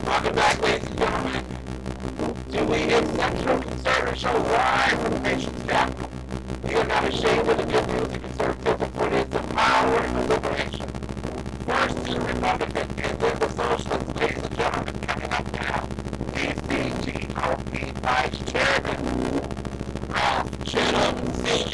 Welcome back, ladies and gentlemen, to we exceptional conservatives show live from the nation's capital. We are not ashamed of the good news the conservatives report is the power of liberation. First the Republican and then the Socialist, ladies and gentlemen, coming up now. He's the GOP Vice Chairman, Ralph Chittams.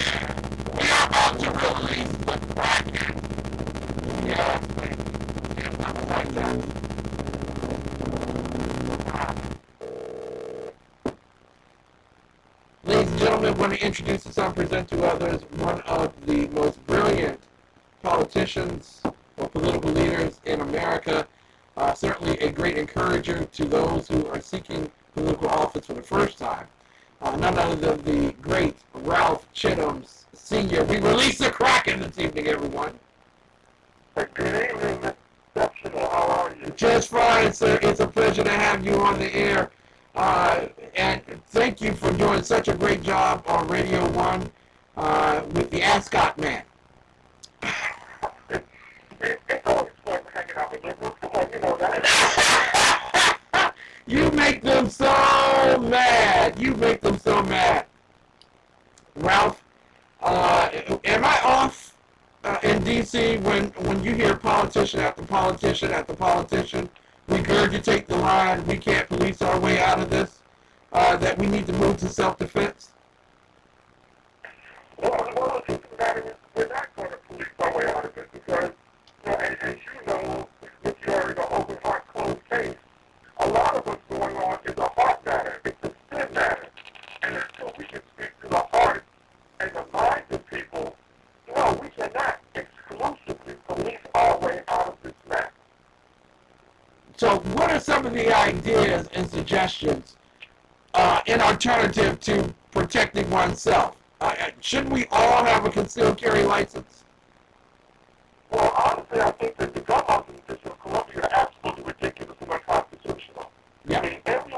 want to introduce to some, present to others, one of the most brilliant politicians or political leaders in America. Certainly a great encourager to those who are seeking political office for the first time. None other than the great Ralph Chittams Sr. We release the Kraken this evening, everyone. Good evening, Mr. Exceptional. How are you? Just fine, sir. It's a pleasure to have you on the air. And thank you for doing such a great job on Radio 1 with the Ascot Man. It's always fun hanging out with you. Come on, you know that. You make them so mad. You make them so mad. Ralph, am I off in D.C. when you hear politician after politician after politician regurgitate the line, we can't police our way out of this, that we need to move to self-defense? Well, the truth of the matter is we're not going to police our way out of it because, as you know, if you're in an open heart closed case, a lot of what's going on is a heart matter. It's a sin matter. And until we can speak to the heart and the minds of people, no, we cannot exclusively police our way out of this mess. So what are some of the ideas and suggestions in alternative to protecting oneself? Shouldn't we all have a concealed carry license? Well, honestly, I think that the gun laws in the District of Columbia are absolutely ridiculous and unconstitutional. Yeah. I mean, every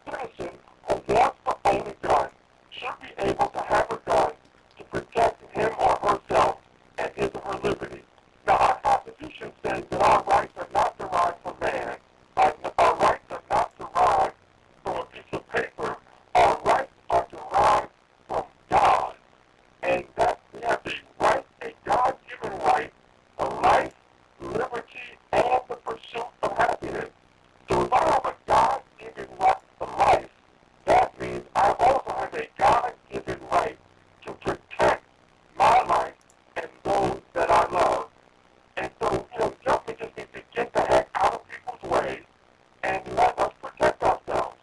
citizen who wants to own a gun should be able to have a gun to protect him or herself and his or her liberty. Now, our Constitution says that our rights are not derived from man. Our rights are not derived from a piece of paper. Our rights are derived from God. And that we have a right, a God-given right, to life, liberty, and the pursuit of happiness. So if I have a God-given right to life, that means I also have a God-given right to protect my life and those that I love. And so, government just needs to get the heck out of people's way and let us protect ourselves.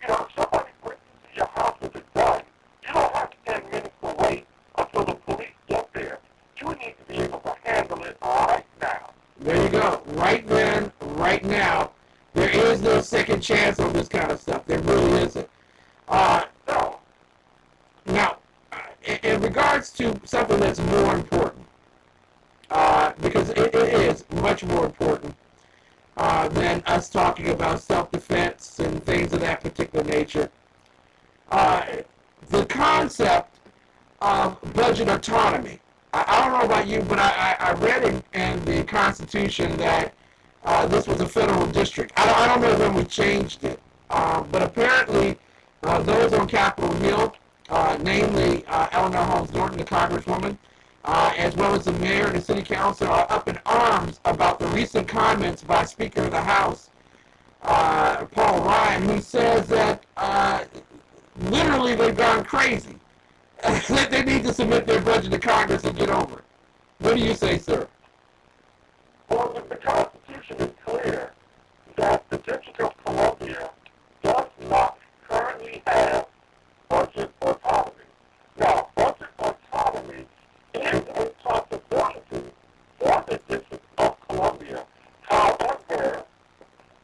If somebody breaks into your house with a gun, you don't have 10 minutes to wait until the police get there. You need to be able to handle it right now. There you go. Right then, right now. There is no second chance on this kind of stuff. There really isn't. No. Now, in regards to something that's more important, because it is much more important than us talking about self-defense and things of that particular nature, the concept of budget autonomy. I don't know about you, but I read in the Constitution that this was a federal district. I don't know when we changed it, but apparently those on Capitol Hill, namely Eleanor Holmes Norton, the Congresswoman, as well as the mayor and the city council, are up in arms about the recent comments by Speaker of the House, P.R.I.M.E, who says that literally they've gone crazy. They need to submit their budget to Congress and get over it. What do you say, sir? Well, the Constitution is clear that the District of Columbia does not currently have budget autonomy. Now, budget autonomy is a possibility for the District of Columbia. However,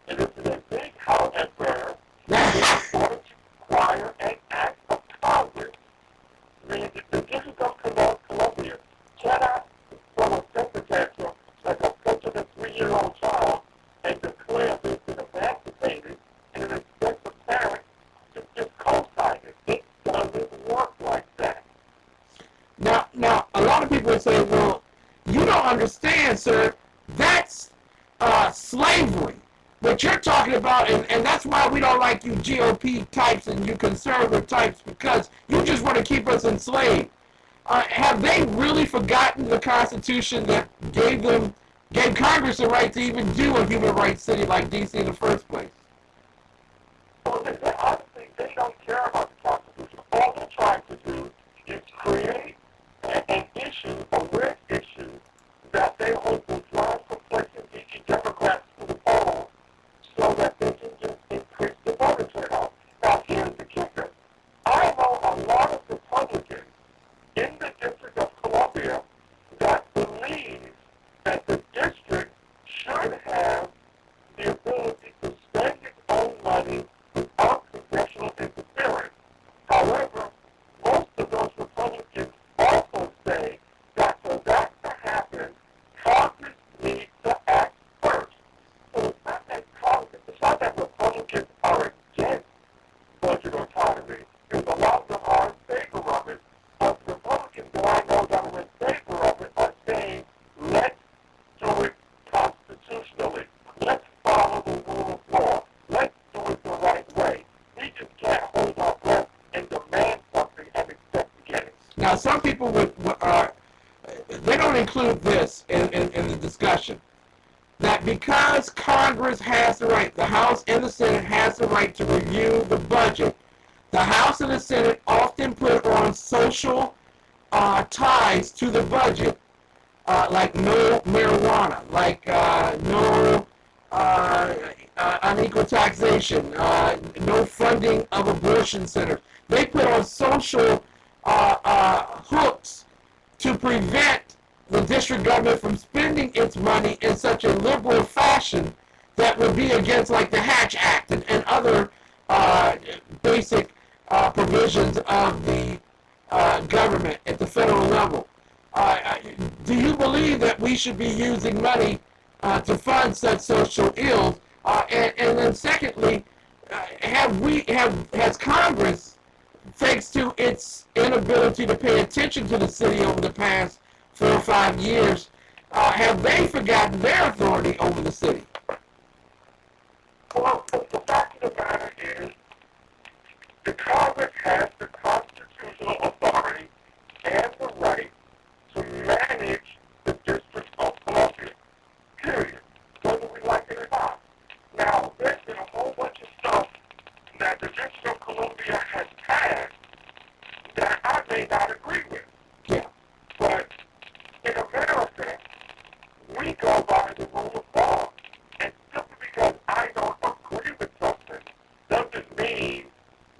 it is a big however, it is going to require an act of Congress. The District of Columbia cannot throw a temper tantrum like a president 3-year-old child and declare they've been emancipated and then expect the parents to just co-sign it. It doesn't work like that. Now, a lot of people would say, well, you don't understand, sir. That's slavery. What you're talking about, and that's why we don't like you GOP types and you conservative types, because you just want to keep us enslaved. Have they really forgotten the Constitution that gave Congress the right to even do a human rights city like D.C. in the first place? Well, honestly, they don't care about the Constitution. All they're trying to do is create an issue, a red issue, that they hope will drive complacency in Democrats to the polls so that they can just increase the voter turnout. Now, here's the kicker. I'm people they don't include this in the discussion, that because Congress has the right, the House and the Senate has the right to review the budget, the House and the Senate often put on social ties to the budget, like no marijuana, like no unequal taxation, no funding of abortion centers. They put on social hooks to prevent the district government from spending its money in such a liberal fashion that would be against, like, the Hatch Act and other basic provisions of the government at the federal level. Do you believe that we should be using money to fund such social ills? And then secondly, has Congress, thanks to its inability to pay attention to the city over the past 4 or 5 years, have they forgotten their authority over the city? Well, the fact of the matter is, the Congress has the constitutional authority and the right to manage the District of Columbia, period, whether we like it or not. Now, there's been a whole bunch of stuff that the District of Columbia has passed that I may not agree with. Yeah. But in America, we go by the rule of law. And simply because I don't agree with something doesn't mean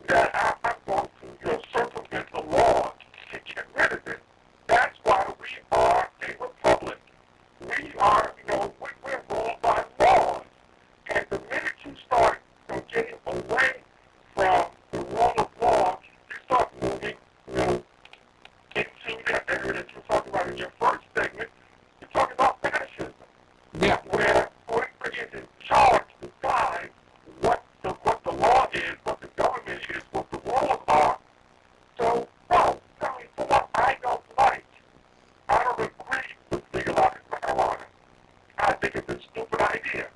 that I'm going to circumvent the law to get rid of it. That's why we are a republic. We are, we're ruled by laws. And the minute you start getting away from the rule of law, you start moving, into that area that you talked about in your first segment. You talk about fascism. Yeah. Where it is in charge to decide what the law is, what the government is, what the rules are. So, no, I mean, for what I don't like, I don't agree with legalizing marijuana. I think it's a stupid idea.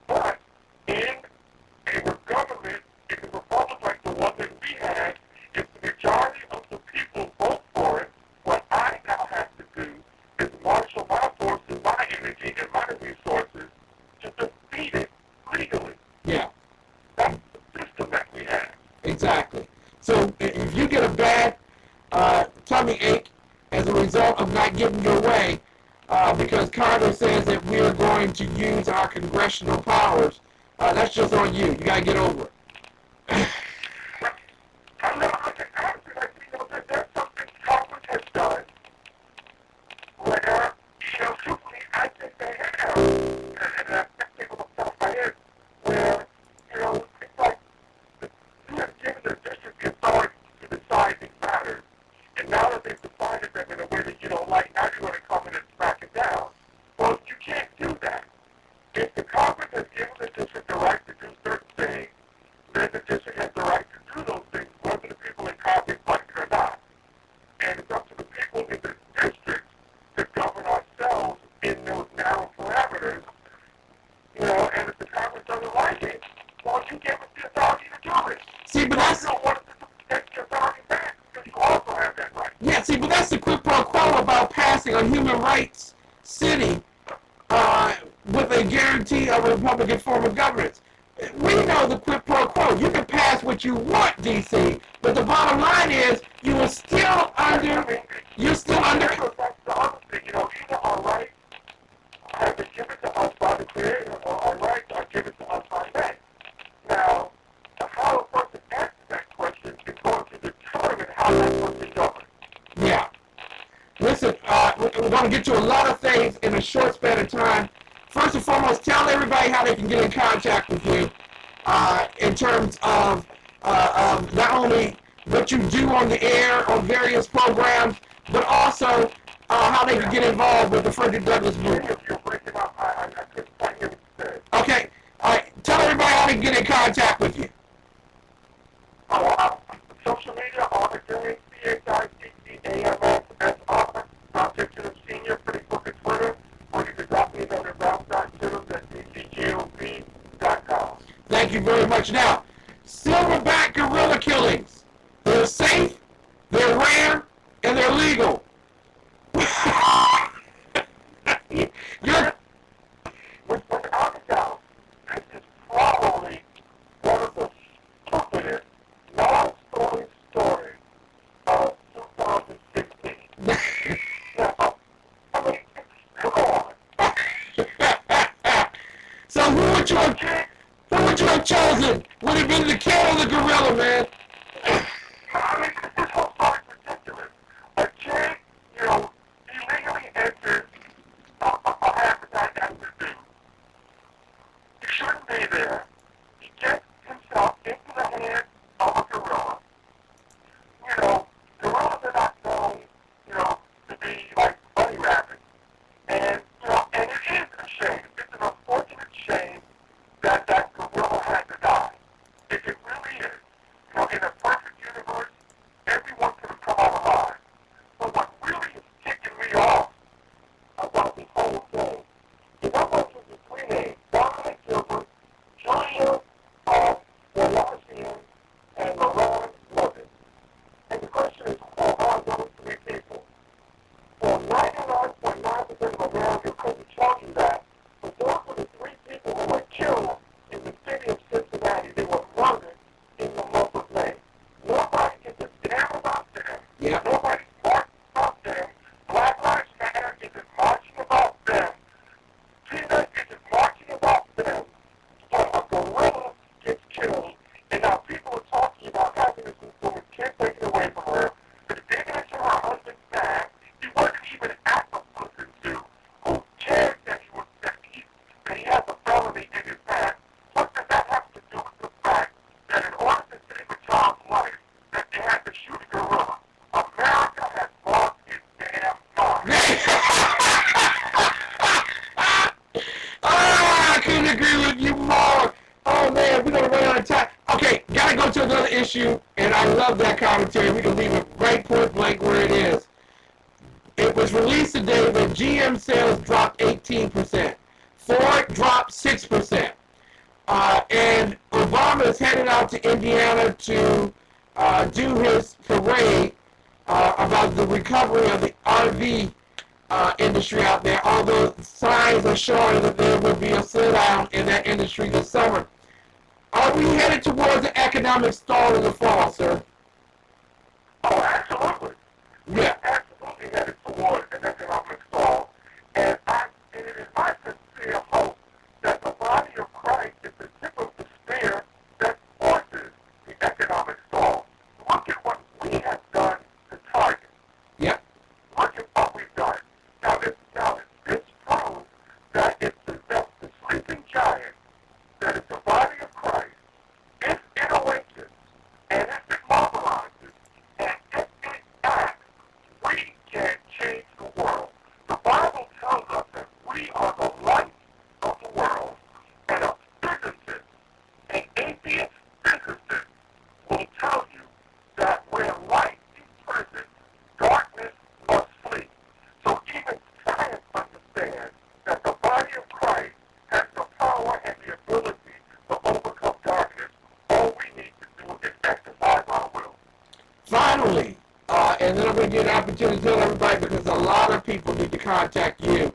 But in a government, in a republic like the one that we have, if the majority of the people vote for it, what I now have to do is marshal my forces, my energy, and my resources to defeat it legally. Yeah. That's the system that we have. Exactly. So if you get a bad tummy ache as a result of not getting your way, because Congress says that we are going to use our congressional powers, that's just on you. You got to get over it. I'm not looking at it. I think that there's something Congress has done where, truthfully, I think they have, and I think of myself my head, where, it's like you have given the district the authority to decide these matters, and now that they've decided them in a way that you don't like, now you're going to come in and smack it down. Well, you can't do that. If the Congress has given the district the right to do certain things, then the district has the right to do those things, whether the people in Congress like it or not. And it's up to the people in the district to govern ourselves in those narrow parameters. And if the Congress doesn't like it, well, you give us the authority to do it. See, but that's... You don't want to take the authority back, because you also have that right. Yeah, see, but that's the quid pro quo about passing a human rights city with a guarantee of a Republican form of governance. We know the quid pro quo. You can pass what you want, D.C., but the bottom line is you're still under... That's the other thing. Either our rights have been given to us by the Creator, or our rights are given to us by men. Now, how a person answers that question is going to determine how that person governs. Yeah. Listen, we're going to get to a lot of things in a short span of time. First and foremost, tell everybody how they can get in contact with you in terms of not only what you do on the air on various programs, but also how they can get involved with the Frederick Douglass movement. You're breaking up. I couldn't quite hear what you said. Okay. All right. Tell everybody how they can get in contact with you. Social media, all the doing, CHITTAMSSR, Chittams Senior, Facebook and Twitter, or you can drop me a note at ralph.chittams@dcgop.com. Thank you very much. Now, silverback gorilla killings. They're safe, they're rare, and they're legal. would you have chosen? Would it have been the kid or the gorilla, man? I mean, this whole story is ridiculous. A kid, illegally enters a habitat as a zoo. He shouldn't be there. He gets himself into the hands of a gorilla. Gorillas are not known, to be like bunny rabbits. And it is a shame. It's an unfortunate shame that that gorilla had to die. If it really is. In a perfect universe, everyone could have come out alive. But what really is kicking me off about this whole thing is how much was between a Dominic Gilbert, Julia Delasian, and Lauren Lovett. And the question is, who are those three people? For 99.9% of America couldn't tell you that, but those were the three people who were killed in the city of Cincinnati. They were murdered in the month of May. Nobody gives a damn about them. Yeah. Nobody's marching about them. Black Lives Matter isn't marching about them. Peanut isn't marching about them. But a gorilla gets killed, and now people are talking about having this woman's kid taken away from her, but digging into her husband's bag. He wasn't even at the prison zoo. Who cares that he has a felony in his past? What does that have to do with the fact that in order to save a child's life, that they had to shoot a gorilla? America has lost its damn mind. I couldn't agree with you more. Oh man, we're gonna run out of time. Okay, gotta go to another issue, and I love that commentary. We can leave it right point blank where it is. It was released today that GM sales dropped 18%. Ford dropped 6%. And Obama is headed out to Indiana to do his parade about the recovery of the RV industry out there, although signs are showing that there will be a slowdown in that industry this summer. Are we headed towards an economic stall in the fall, sir? Oh, absolutely. Yeah. Absolutely headed toward an economic stall. And it is my sincere hope that the body of Christ is the tip of the spear that forces the economic stall. Look at what we have done to Target. Yep. Look at what we've done. Now this proves that it's the sleeping giant, that it's the body of Christ. If it awakens, and if it mobilizes, and if it acts, we can change the world. The Bible tells us that we are the light of the world, and a physicist, an atheist physicist, will tell you that where light is present, darkness must flee. So even science understands that the body of Christ has the power and the ability to overcome darkness. All we need to do is exercise our will. Finally, and then I'm going to give an opportunity to tell everybody, because a lot of people need to contact you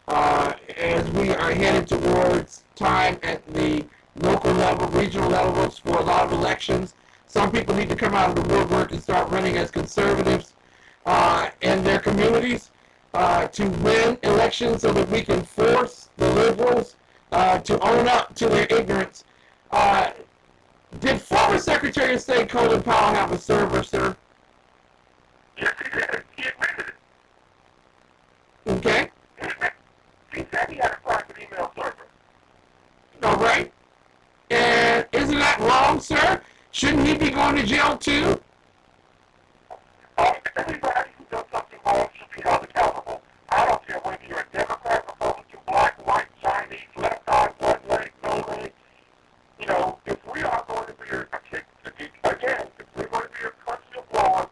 as we are headed towards time at the local level, regional levels for a lot of elections. Some people need to come out of the woodwork and start running as conservatives in their communities to win elections so that we can force the liberals to own up to their ignorance. Did former Secretary of State Colin Powell have a server, sir? Yes, he did. He admitted it. Okay. He said he had a private email server. All right. And isn't that wrong, sir? Shouldn't he be going to jail too? Everybody who does something wrong should be held accountable. I don't care whether you're a Democrat, Republican, black, white, Chinese, left eye, one leg, no leg. If we are going to be again, if we're going to be a country of laws,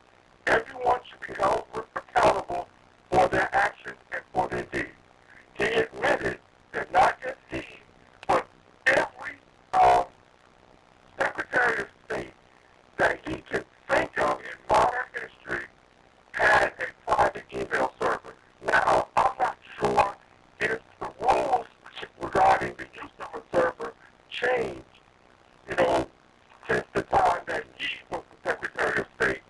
everyone should be held accountable for their actions and for their deeds. He admitted that not just he, but every Secretary of State that he can think of in modern history had a private email server. Now, I'm not sure if the rules regarding the use of a server changed, since the time that he was the Secretary of State.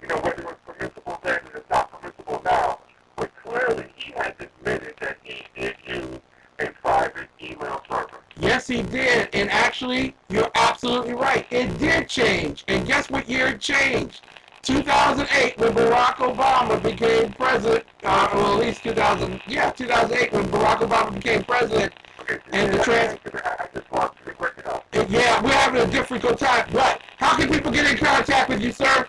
Whether it was permissible then and it's not permissible now. But clearly he has admitted that he did use a private email server. Yes, he GOP did, and actually, you're absolutely right. It did change. And guess what year it changed? 2008, when Barack Obama became president, or at least 2008, when Barack Obama became president, and the yeah, we're having a difficult time. But how can people get in contact with you, sir?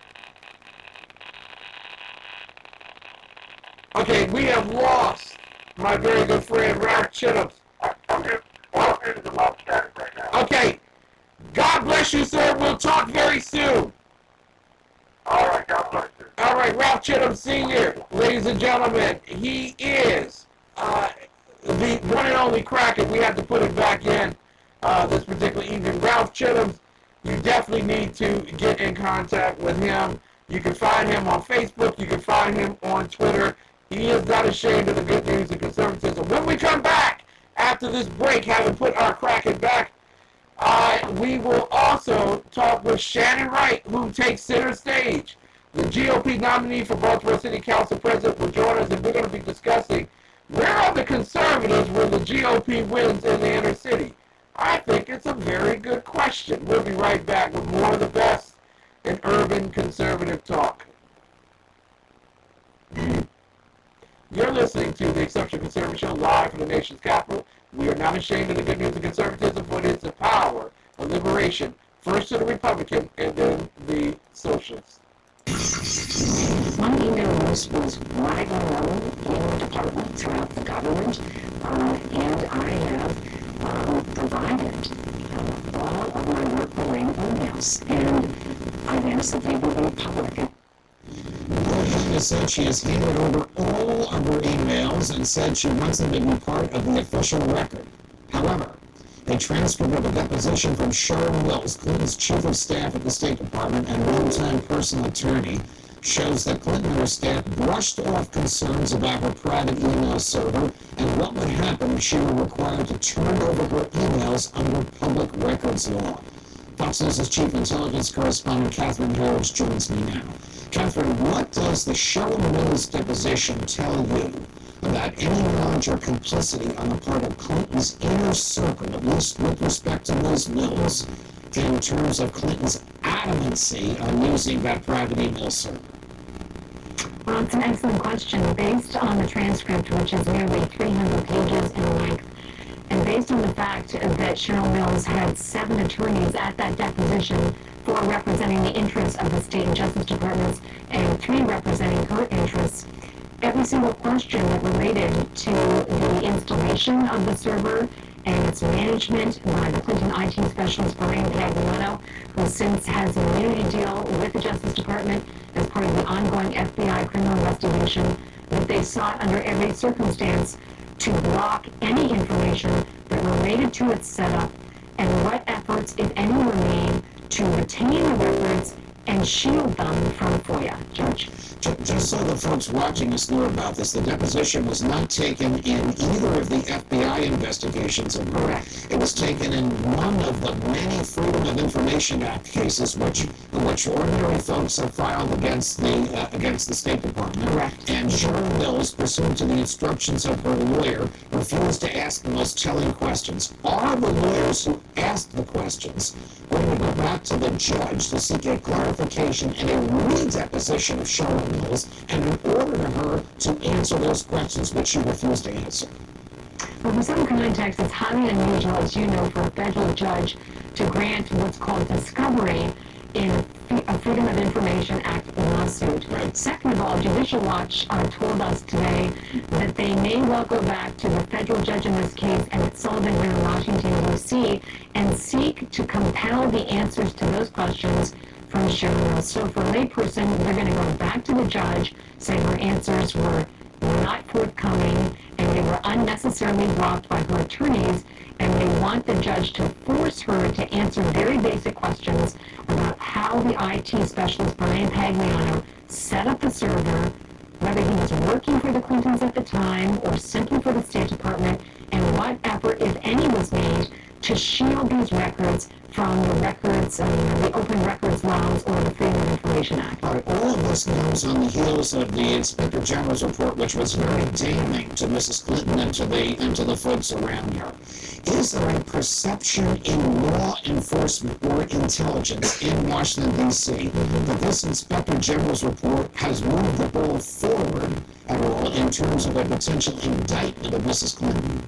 Okay, we have lost my very good friend, Ralph Chittams. Okay, God bless you, sir. We'll talk very soon. All right, God bless you. All right, Ralph Chittams Sr., ladies and gentlemen, he is the one and only Kraken. We have to put it back in this particular evening. Ralph Chittams, you definitely need to get in contact with him. You can find him on Facebook. You can find him on Twitter. He is not ashamed of the good news and conservatism. When we come back after this break, having put our Kraken back, we will also talk with Shannon Wright, who takes center stage. The GOP nominee for Baltimore City Council President will join us, and we're going to be discussing where are the conservatives when the GOP wins in the inner city. I think it's a very good question. We'll be right back with more of the best in urban conservative talk. You're listening to the Exceptional Conservative Show live from the nation's capital. We are not ashamed of the good news of conservatism, but it's the power of liberation. First to the Republican, and then the socialists. My email list was widely known in the department throughout the government, and I have provided all of my work-related emails, and I've asked that they be made public. Lorena said she has handed over all of her emails and said she wants them to be part of the official record. However, a transcript of a deposition from Shaun Wills, Clinton's chief of staff at the State Department and longtime personal attorney, shows that Clinton and her staff brushed off concerns about her private email server and what would happen if she were required to turn over her emails under public records law. Fox News' chief intelligence correspondent Catherine Harris joins me now. Catherine, what does the Shaun Wills deposition tell you about any knowledge or complicity on the part of Clinton's inner circle, at least with respect to Ms. Wills, in terms of Clinton's adamancy on using that private email server? Well, it's an excellent question. Based on the transcript, which is nearly 300 pages in length, and based on the fact that Shaun Wills had 7 attorneys at that deposition, 4 representing the interests of the state and justice departments and 3 representing her interests, every single question that related to the installation of the server and its management by the Clinton IT specialist P.R.I.M.E, who since has an immunity deal with the Justice Department as part of the ongoing FBI criminal investigation, that they sought under every circumstance to block any information that related to its setup and what efforts, if any, were made to retain the records and shield them from FOIA. Judge? Just so the folks watching us know about this, the deposition was not taken in either of the FBI investigations of her. Correct. It was taken in one of the many Freedom of Information Act cases which ordinary folks have filed against the State Department. Correct. And Shaun Wills, pursuant to the instructions of her lawyer, refused to ask the most telling questions. Are the lawyers who asked the questions going to go back to the judge to seek a clarification and a re-deposition of Shaun Wills and in order to her to answer those questions which she refused to answer? Well, for some context, it's highly unusual, as you know, for a federal judge to grant what's called discovery in a Freedom of Information Act lawsuit. Right. Second of all, Judicial Watch told us today that they may well go back to the federal judge in this case and at Sullivan in Washington, D.C., and seek to compel the answers to those questions from Shaun Wills. So for a layperson, they're going to go back to the judge, saying her answers were not forthcoming and they were unnecessarily blocked by her attorneys, and they want the judge to force her to answer very basic questions about how the IT specialist Brian Pagliano set up the server, whether he was working for the Clintons at the time or simply for the State Department, and what effort, if any, was made to shield these records from the records, the open records laws or the Freedom of Information Act. All right, all of this comes on the heels of the Inspector General's report, which was very damning to Mrs. Clinton and to the folks around her. Is there a perception in law enforcement or intelligence in Washington, D.C., that this Inspector General's report has moved the ball forward at all in terms of a potential indictment of Mrs. Clinton?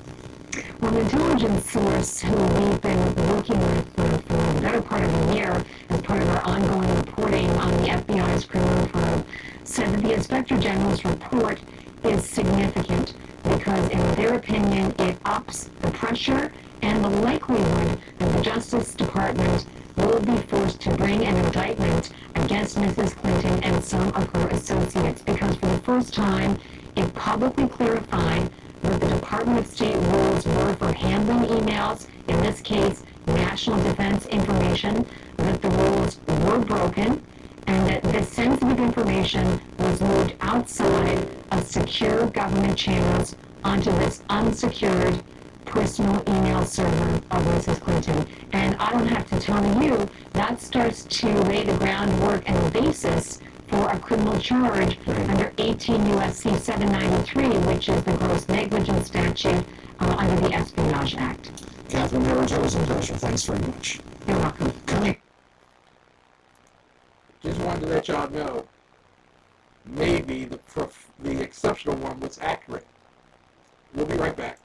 Well, an intelligence source who we've been working with for the better part of a year as part of our ongoing reporting on the FBI's criminal probe said that the Inspector General's report is significant because, in their opinion, it ups the pressure and the likelihood that the Justice Department will be forced to bring an indictment against Mrs. Clinton and some of her associates because for the first time it publicly clarified what the Department of State rules were for handling emails, in this case, national defense information, that the rules were broken, and that this sensitive information was moved outside of secure government channels onto this unsecured personal email server of Mrs. Clinton. And I don't have to tell you, that starts to lay the groundwork and the basis for a criminal charge under 18 U.S.C. 793, which is the gross negligence statute under the Espionage Act. Catherine Barrett, it was a pleasure. Thanks very much. You're welcome. Just wanted to let y'all know, maybe the exceptional one was accurate. We'll be right back.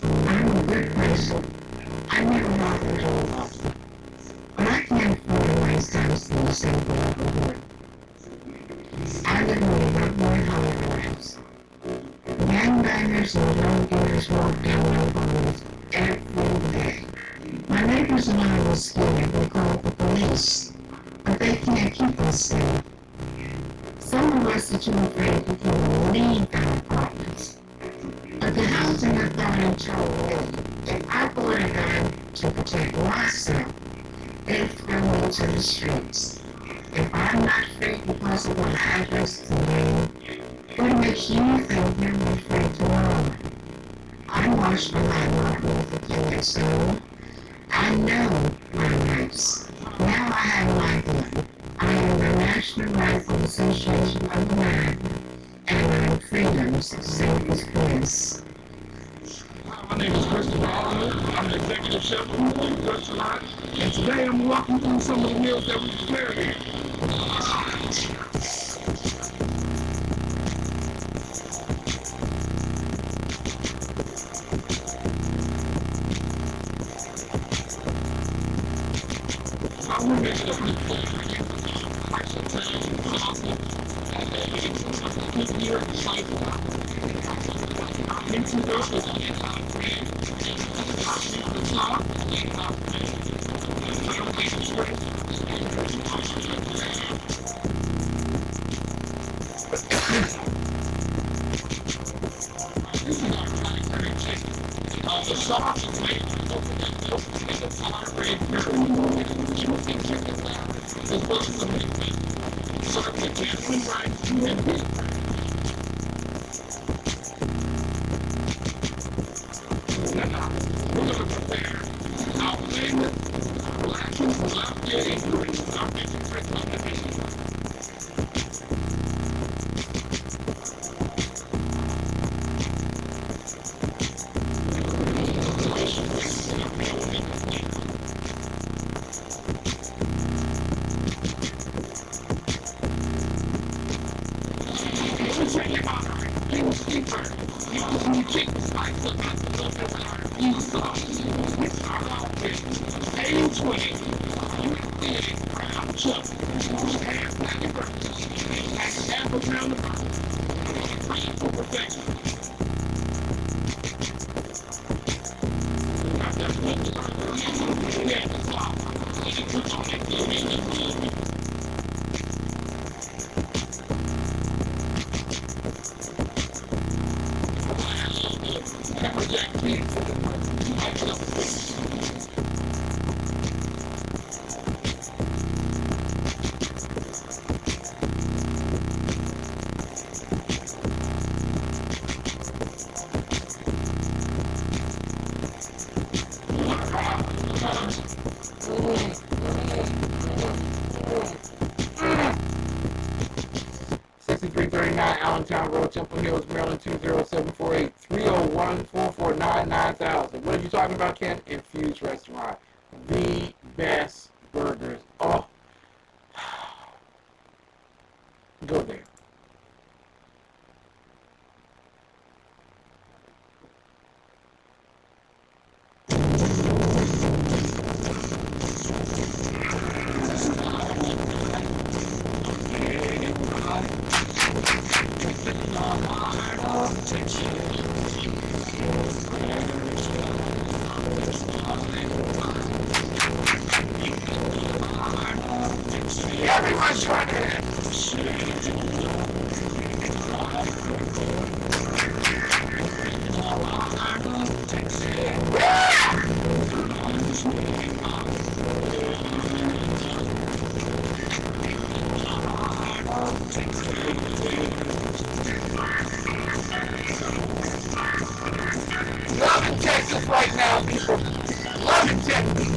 I'm a good person. I never bothered anyone. But I can't afford myself to the same way. I live in a lot more higher lives. Gangbangers and drug dealers walk down my roads every day. My neighbors and I were scared. We called the police. But they can't keep us safe. Some of us are too afraid to even leave our apartments. But the housing authority told me if I bought a gun to protect myself, they throw me to the streets. If I'm not free because of my address and name, what makes you think you'll be free tomorrow? I watched my Martin Luther King at school. I know my rights. Now I have an idea. I am the National Rifle Association of America, and I'm freedom's safest place. My name is Christopher Arnold. I'm the executive chef of the Police Restaurant, and today I'm walking through some of the meals that we prepare here. I want to make sure the sauce is made Town Road, Temple Hills, Maryland, 20748 301 449 9000. What are you talking about, Ken? Infused Restaurant. The best burgers. Oh, go there. Everyone's trying to hit. Loving Texas right now, people. Loving Texas.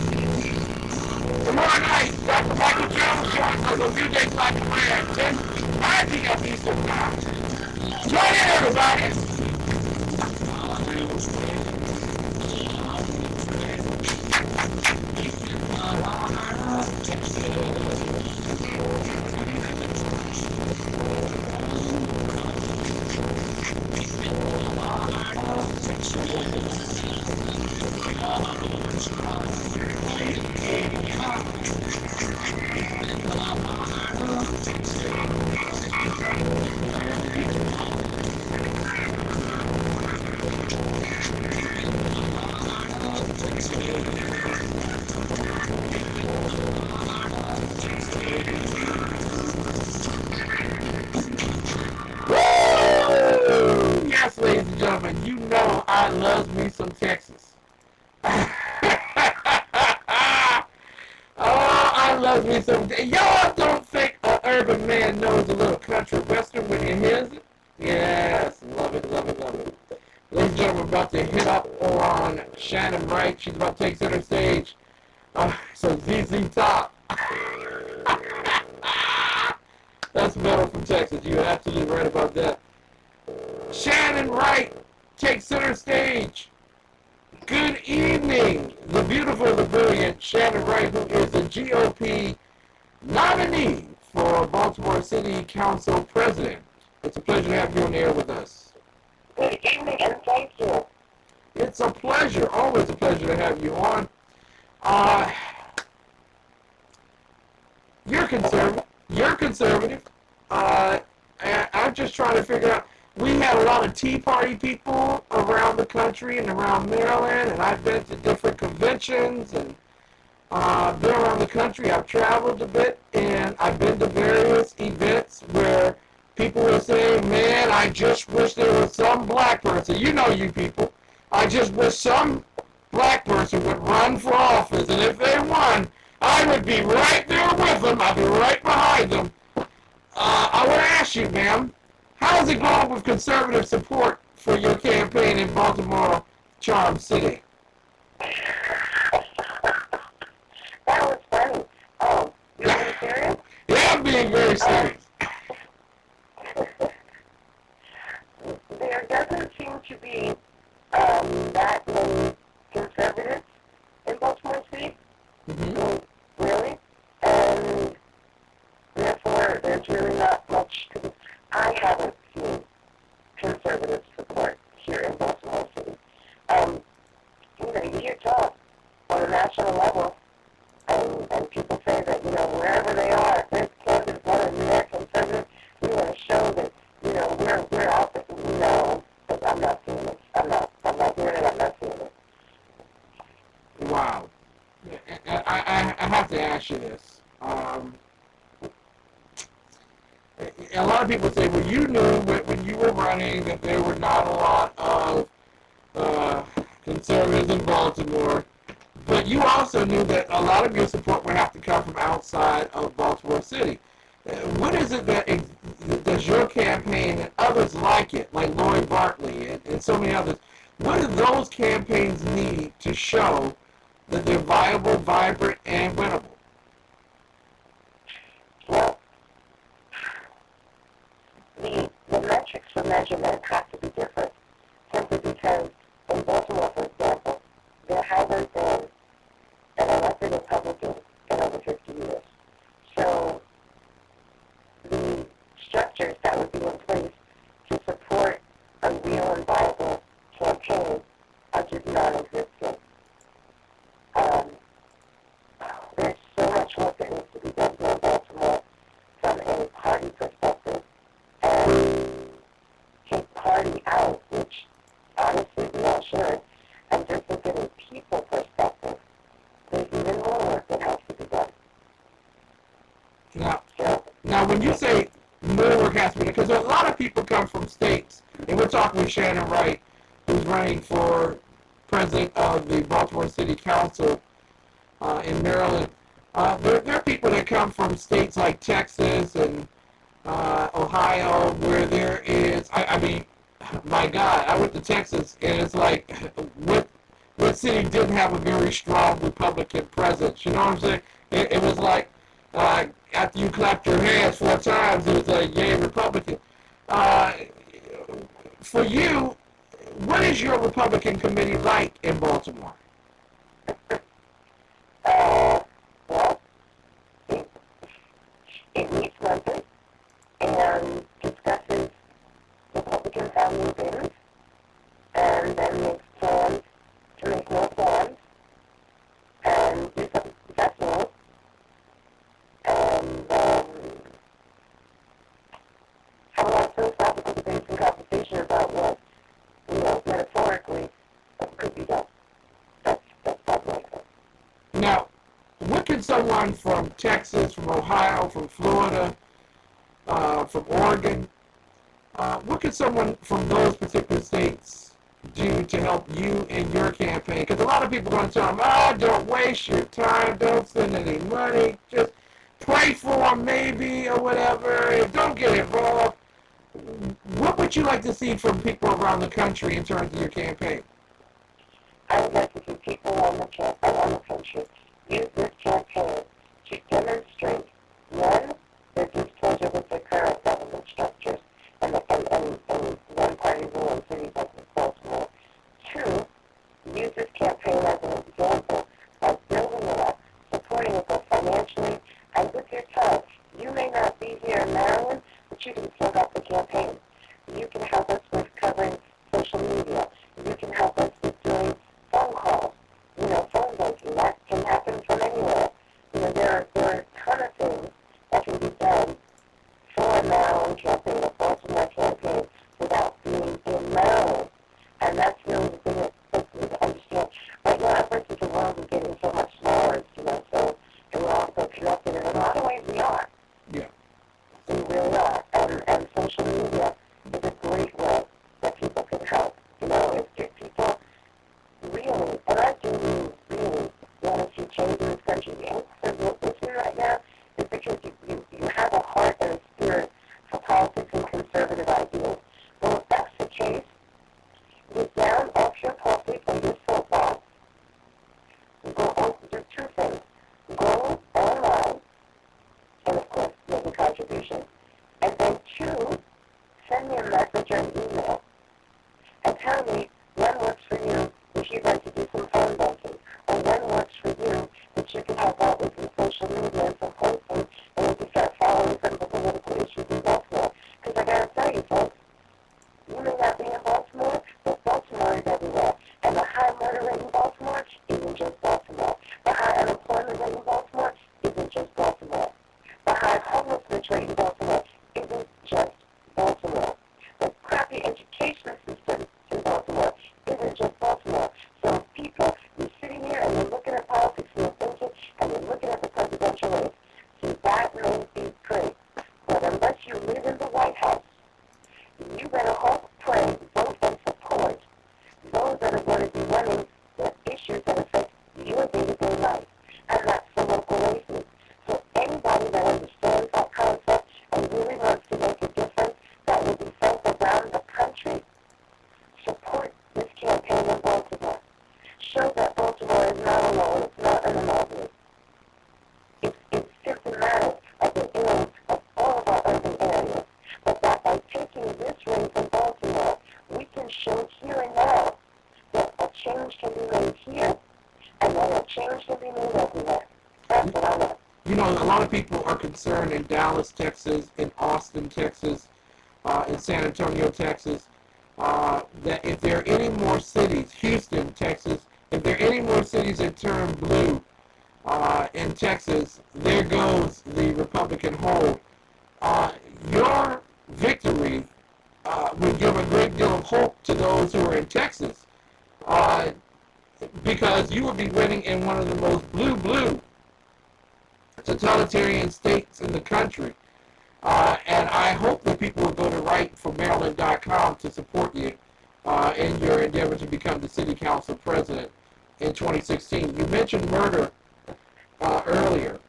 Tomorrow night, Dr. Michael Jones joins us on New Day Black and Red, 9 p.m. Eastern Time. Join in, everybody. Yes, ladies and gentlemen, you know I love me some Texas. I love me some. Y'all don't think an urban man knows a little country western when he hears it? Yes, love it, love it, love it. Ladies and gentlemen, we're about to hit up on Shannon Wright. She's about to take center stage. So ZZ Top. That's metal from Texas. You're absolutely right about that. Shannon Wright takes center stage. Good evening, the beautiful, the brilliant Shannon Wright, who is a GOP nominee for Baltimore City Council President. It's a pleasure to have you on the air with us. Good evening and thank you. It's a pleasure, always a pleasure to have you on. You're conservative. And I'm just trying to figure out. We had a lot of Tea Party people around the country and around Maryland, and I've been to different conventions and been around the country. I've traveled a bit, and I've been to various events where people were saying, man, I just wish there was some black person. You know you people. I just wish some black person would run for office, and if they won, I would be right there with them. I'd be right behind them. I want to ask you, ma'am, how's it going with conservative support for your campaign in Baltimore, Charm City? That was funny. Oh, you're being serious? Yeah, I'm being very serious. There doesn't seem to be that many conservatives in Baltimore City. Mm-hmm. Really? And therefore, there's really not much to... I haven't seen conservative support here in Baltimore City. You hear talk on a national level, and people say that, wherever they are, if there's candidates running and they're conservative, we want to show that, we're out there. No, but I'm not seeing it. I'm not hearing it. I'm not seeing it. Wow. I have to ask you this. A lot of people say, well, you knew when you were running that there were not a lot of conservatives in Baltimore, but you also knew that a lot of your support would have to come from outside of Baltimore City. What is it that does your campaign and others like it, like Lloyd Barkley and so many others, what do those campaigns need to show that they're viable, vibrant, and winnable? Well, the metrics for much work that needs to be done here in Baltimore from a party perspective and take party out, which honestly we all should, and just look at a people perspective. There's even more work that has to be done. Now, when you say more work has to be done, because a lot of people come from states, and we're talking with Shannon Wright, who's running for president of the Baltimore City Council in Maryland. There are people that come from states like Texas and Ohio, where there is, I mean, my God, I went to Texas, and it's like, what city didn't have a very strong Republican presence? You know what I'm saying? It was like, after you clapped your hands 4 times, it was like, yay, Republican. For you, what is your Republican committee like in Baltimore? Well, it meets monthly and discusses Republican family things, and then makes plans to make more plans and do something successful. And have a lot of philosophical debates and conversation about what, metaphorically, what could be done. That's probably like that. Now, what can someone from Texas, from Ohio, from Florida, from Oregon, what can someone from those particular states do to help you in your campaign? Because a lot of people are going to tell them, don't waste your time, don't spend any money, just pray for them maybe or whatever, don't get involved. What would you like to see from people around the country in terms of your campaign? I would like to see people around the country use this campaign to demonstrate, one, their displeasure with the current government structures and one-party rule in cities like Baltimore. 2, use this campaign as an example of building it up, supporting it both financially and with your time. You may not be here in Maryland, but you can still help the campaign. You can help us with covering social media. You can help us with doing phone calls, phone banking. That can happen from anywhere. There are a ton of things that can be done for a Maryland campaign, a Baltimore campaign, without being in Maryland. And that's really the thing that we need to understand. Right now, our versus the world is getting so much smaller, so, and we're all so connected. And in a lot of ways, we are. Yeah. We really are. And social media is a great way that people can help. If people really, and I do really want to see change in this country, the answer with me right now is because you have a heart and a spirit for politics and conservative ideas. Well, if that's the case, get down off your pulpit or your soapbox. Do 2 things. Go online and, of course, make a contribution. And then 2, send me a message or an email and tell me when works for you if you'd like to do some phone banking, or when works for you that you can help out with some social media and some posting, and we can start following some of the political issues in Baltimore. Because I got to tell you, folks, you may not be in Baltimore, but Baltimore is everywhere. And the high murder rate in Baltimore isn't just Baltimore. The high unemployment rate in Baltimore isn't just Baltimore. The high homelessness rate in Baltimore isn't just Baltimore. The crappy education system in Baltimore isn't just Baltimore. So people, you're sitting here and you're looking at politics and you're thinking, and you're looking at the presidential race. See, that may be pretty. But unless you live in the White House, you better hope, pray, vote, and support those that are going to be running the issues that affect your day-to-day life. And that's the local races. So anybody that understands that concept and really wants to make a difference that will be felt around the country, support this campaign in Baltimore. Show that Baltimore is not alone. It's not an anomaly. It's symptomatic of the ills of all of our urban areas. But that by taking this race in Baltimore, we can show here and now that a change can be made here and that a change can be made everywhere. That's what I want. A lot of people are concerned in Dallas, Texas, in Austin, Texas, in San Antonio, Texas, that if there are any more cities, Houston, Texas, if there are any more cities that turn blue, in Texas, there goes the Republican hold. Your victory would give a great deal of hope to those who are in Texas, because you would be winning in one of the most blue totalitarian states in the country. And I hope that people will go to WrightForMaryland.com to support you in your endeavor to become the city council president in 2016. You mentioned murder earlier,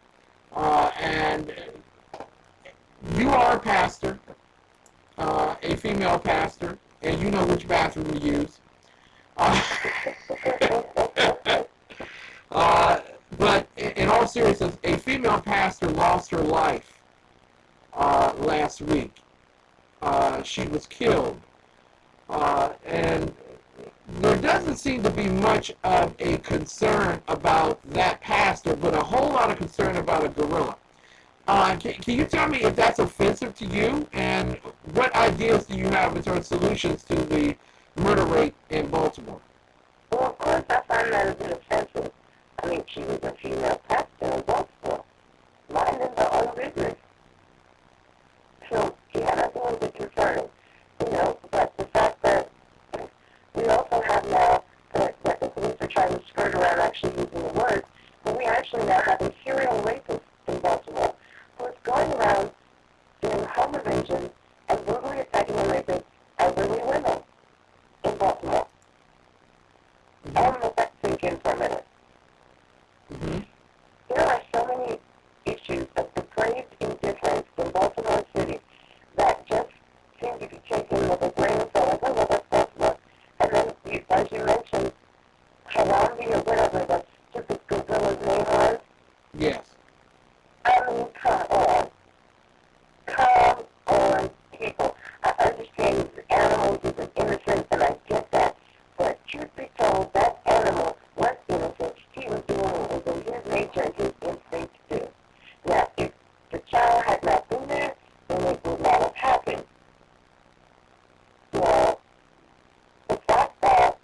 and you are a pastor, a female pastor, and you know which bathroom to use. But in all seriousness, a female pastor lost her life last week. She was killed. And there doesn't seem to be much of a concern about that pastor, but a whole lot of concern about a gorilla. Can you tell me if that's offensive to you, and what ideas do you have in terms of solutions to the murder rate in Baltimore? Well, of course, I find that a bit offensive. I mean, she was a female pastor in Baltimore, minding her own business. So, yeah, that's a little bit concerning, you know, but the fact that we also have now that the police are trying to skirt around actually using the word, but we actually now have a serial rapist in Baltimore who is going around doing home invasions and brutally attacking and raping elderly women in Baltimore. I want to let that sink in for a minute. There are so many issues of depraved indifference in Baltimore City that just seem to be taken with a grain of salt. Like, oh, well, that's Baltimore. And then, as you mentioned, P.R.I.M.E or whatever the stupid gorilla's name was. Yes. I mean, come on. Come on, people. I understand animals is innocent, and I get that. But truth be told, that animal was innocent. He was doing what was in his nature and his instinct to do. Now, if the child had not been there, then it would not have happened. Now, the fact that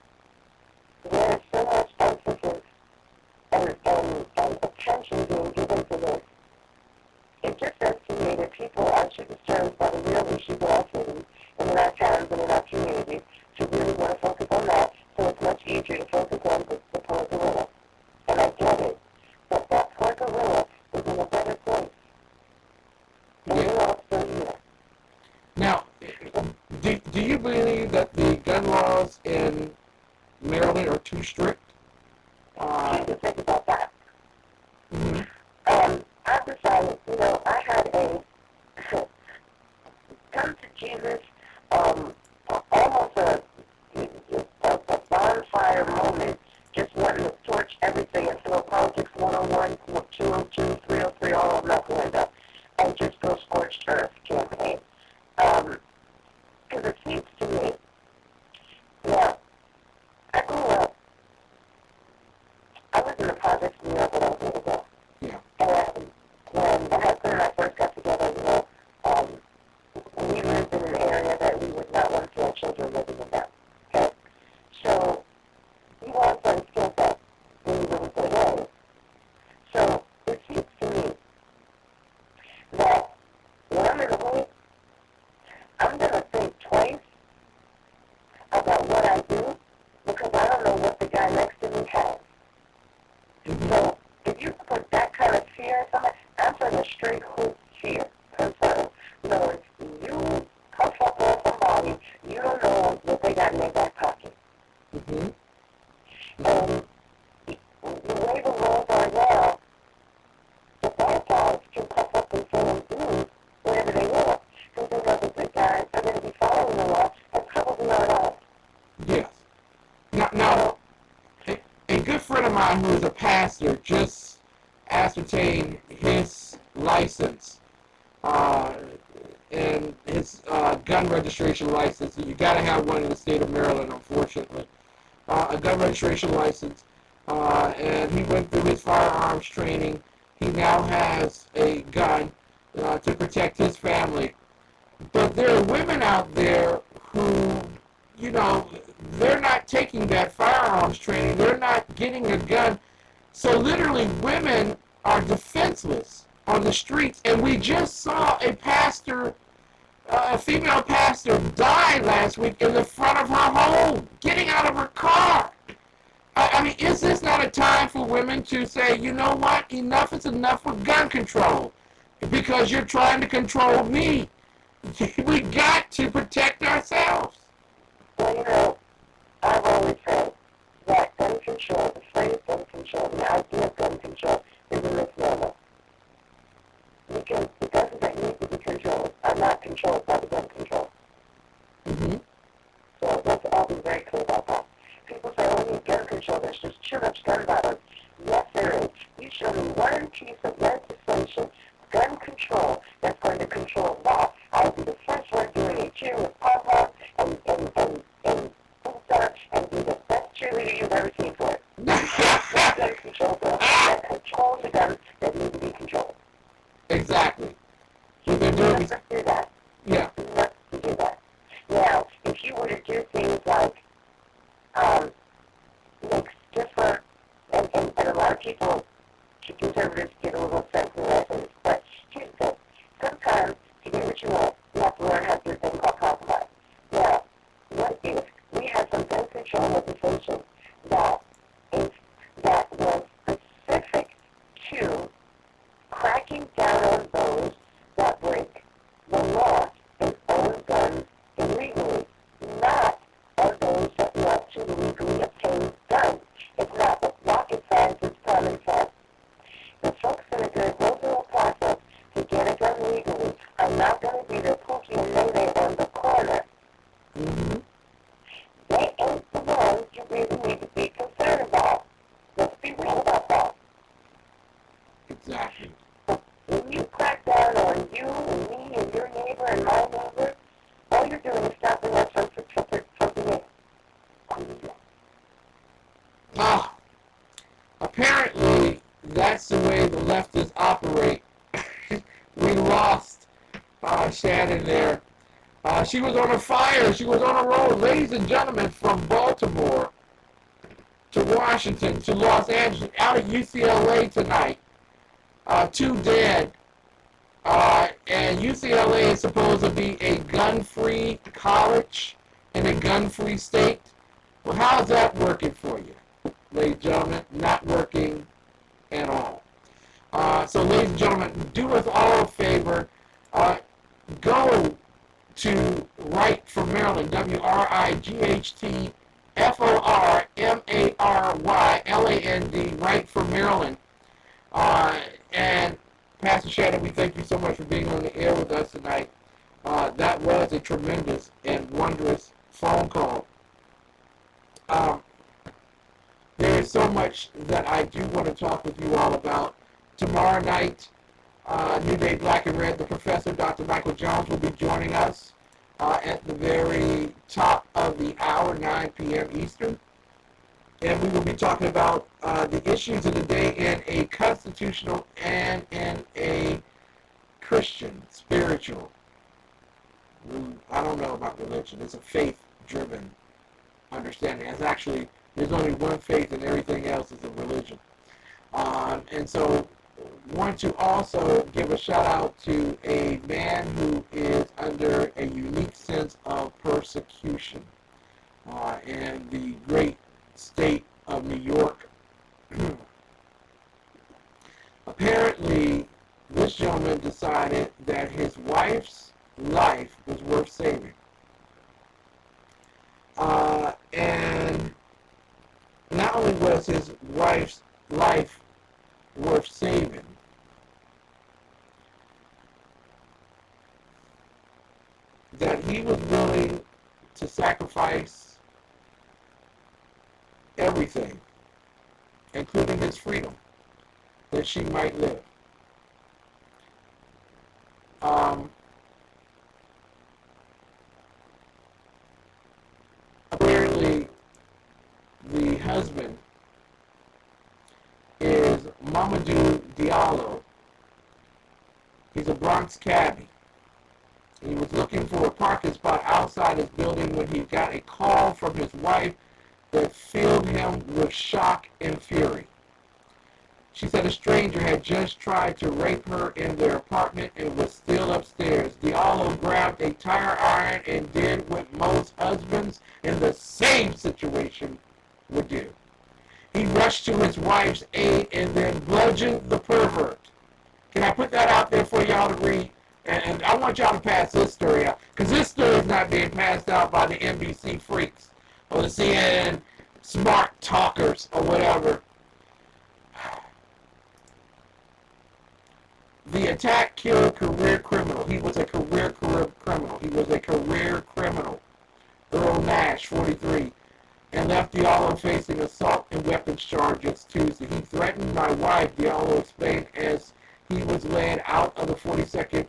there is so much emphasis and attention being given to this, it just says to me that people are too disturbed by the real issues in our cities and in our towns and in our communities to really want to focus on that, so it's much easier to focus on the poor gorilla. And I get it, but that poor gorilla is in a better place. And we're all still here. Now, do you believe that the gun laws in Maryland are too strict? I just think about that. I've decided, you know, I had a come to Jesus, almost a bonfire moment, just wanting to torch everything and throw politics 101, 202, 303, all of them out the window, and just go scorched earth campaign. Because it seems to me, now, I grew up, I lived in the projects in New York when I was a little girl. And when my husband and I first got together, you know, we lived in an area that we would not want to see our children living in now. Okay? So, we want certain skill sets in really good areas. So, it seems to me that when I'm in a way, I'm going to think twice about what I do, because I don't know what the guy next to me has. So, if you put that kind of fear in somebody, I'm talking a straight hoop fear concern. In other words, you puff up on somebody, you don't know what they got in their back pocket. And the way the laws are now, the bad guys can puff up and say and do whatever they want, because they know the good guys are going to be following the law and probably aren't all. Yes. Now, a good friend of mine who is a pastor just ascertained his license and his gun registration license. You got to have one in the state of Maryland, unfortunately. A gun registration license, and he went through his firearms training. He now has a gun to protect his family. But there are women out there who, you know, they're not taking that firearms training. They're not getting a gun. So literally women are the streets. And we just saw a pastor, a female pastor, die last week in the front of her home, getting out of her car. I mean, is this not a time for women to say, you know what, enough is enough with gun control, because you're trying to control me. We got to protect ourselves. Well, you know, I've always said that gun control, the phrase gun control, the idea of gun control is a misnomer. Because the guns that need to be controlled are not controlled by the gun control. Mm-hmm. So I'll be very clear about that. People say, oh, we need gun control. There's just too much gun violence. Yes, there is. You show me one piece of legislation, gun control, that's going to control that. I'll be the first one doing it here with pom-pom and boots and be the best cheerleader you've ever seen for it. That's gun control bill that controls the guns that need to be controlled. Exactly. So they're You doing must do that. yeah. You must do that. Now, if you were to do things like stiffer, and a lot of people, conservatives, get a little upset with this, but here's the thing. Sometimes, to get what you want, you have to learn how to do a thing called compromise. Now, what if we have some gun control legislation that was specific to cracking down on those that break the law and own guns illegally, not on those that want to legally obtain guns. It's not rocket science, it's common sense. The folks that are going to go through a process to get a gun legally are not going to be the Pookie and Mayday on the corner. Mm-hmm. They ain't the ones you really need to be concerned about. Let's be real about that. Exactly. When you crack down on you and me and your neighbor and my neighbor, all you're doing is stopping us from being illegal. Apparently, that's the way the leftists operate. We lost Shannon there. She was on a fire. She was on a roll. Ladies and gentlemen, from Baltimore to Washington to Los Angeles, out of UCLA tonight. 2 dead. And UCLA is supposed to be a gun-free college in a gun-free state. Well, how's that working for you, ladies and gentlemen? Not working at all. So, ladies and gentlemen, do us all a favor. Go to Wright for Maryland, WRIGHTFORMARYLAND, Wright for Maryland. And Pastor Shannon, we thank you so much for being on the air with us tonight. That was a tremendous and wondrous phone call. There is so much that I do want to talk with you all about. Tomorrow night, New Day Black and Red, the professor, Dr. Michael Jones, will be joining us at the very top of the hour, 9 p.m. Eastern. And we will be talking about the issues of the day in a constitutional and in a Christian, spiritual. I don't know about religion. It's a faith-driven understanding. It's actually, there's only one faith and everything else is a religion. And so want to also give a shout out to a man who is under a unique sense of persecution in the great state of New York. Apparently, this gentleman decided that his wife's life was worth saving. And not only was his wife's life worth saving, that he was willing to sacrifice everything, including his freedom, that she might live. Apparently, the husband is Mamadou Diallo. He's a Bronx cabbie. He was looking for a parking spot outside his building when he got a call from his wife that filled him with shock and fury. She said a stranger had just tried to rape her in their apartment and was still upstairs. Diallo grabbed a tire iron and did what most husbands in the same situation would do. He rushed to his wife's aid and then bludgeoned the pervert. Can I put that out there for y'all to read? And I want y'all to pass this story out, because this story is not being passed out by the NBC freaks or the CNN smart talkers or whatever. The attack killed a career criminal. He was a career criminal. He was a career criminal. Earl Nash, 43, and left Diallo facing assault and weapons charges Tuesday. He threatened my wife, Diallo explained, as he was led out of the 42nd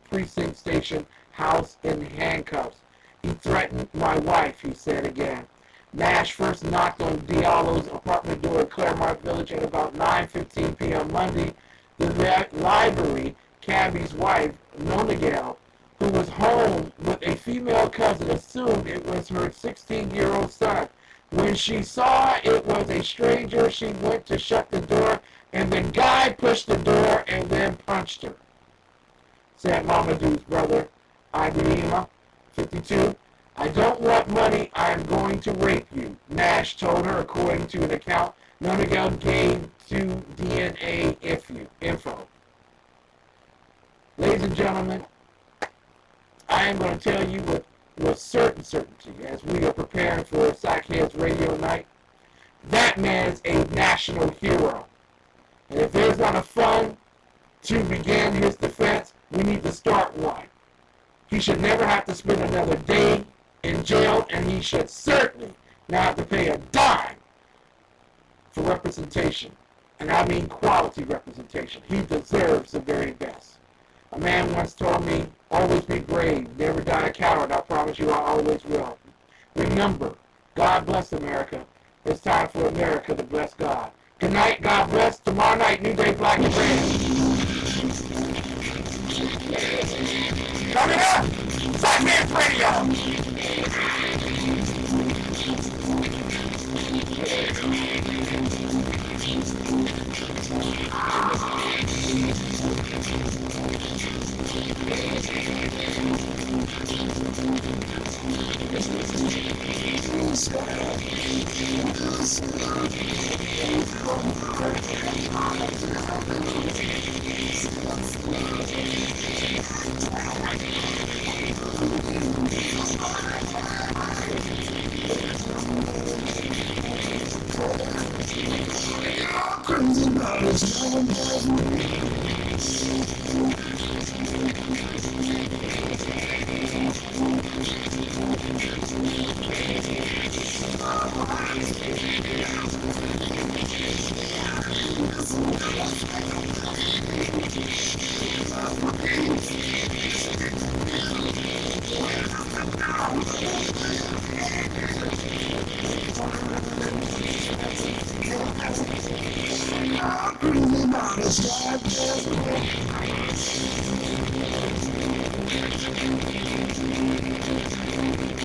Precinct Station house in handcuffs. He threatened my wife, he said again. Nash first knocked on Diallo's apartment door in Claremont Village at about 9:15 p.m. Monday. The library cabbie's wife, Nonagel, who was home with a female cousin, assumed it was her 16-year-old son. When she saw it was a stranger, she went to shut the door, and the guy pushed the door and then punched her, said Mamadou's brother, Ibrahima, 52. I don't want money. I am going to rape you, Nash told her, according to an account Nonagel gave to DNA info. Ladies and gentlemen, I am going to tell you with certainty, as we are preparing for Sackhead's radio night, that man is a national hero. And if there's not a fund to begin his defense, we need to start one. He should never have to spend another day in jail, and he should certainly not have to pay a dime for representation. And I mean quality representation. He deserves the very best. A man once told me, always be brave, never die a coward. I promise you I always will. Remember, God bless America. It's time for America to bless God. Good night, God bless. Tomorrow night, New Day Black and Red. Coming up, Sackhead Radio.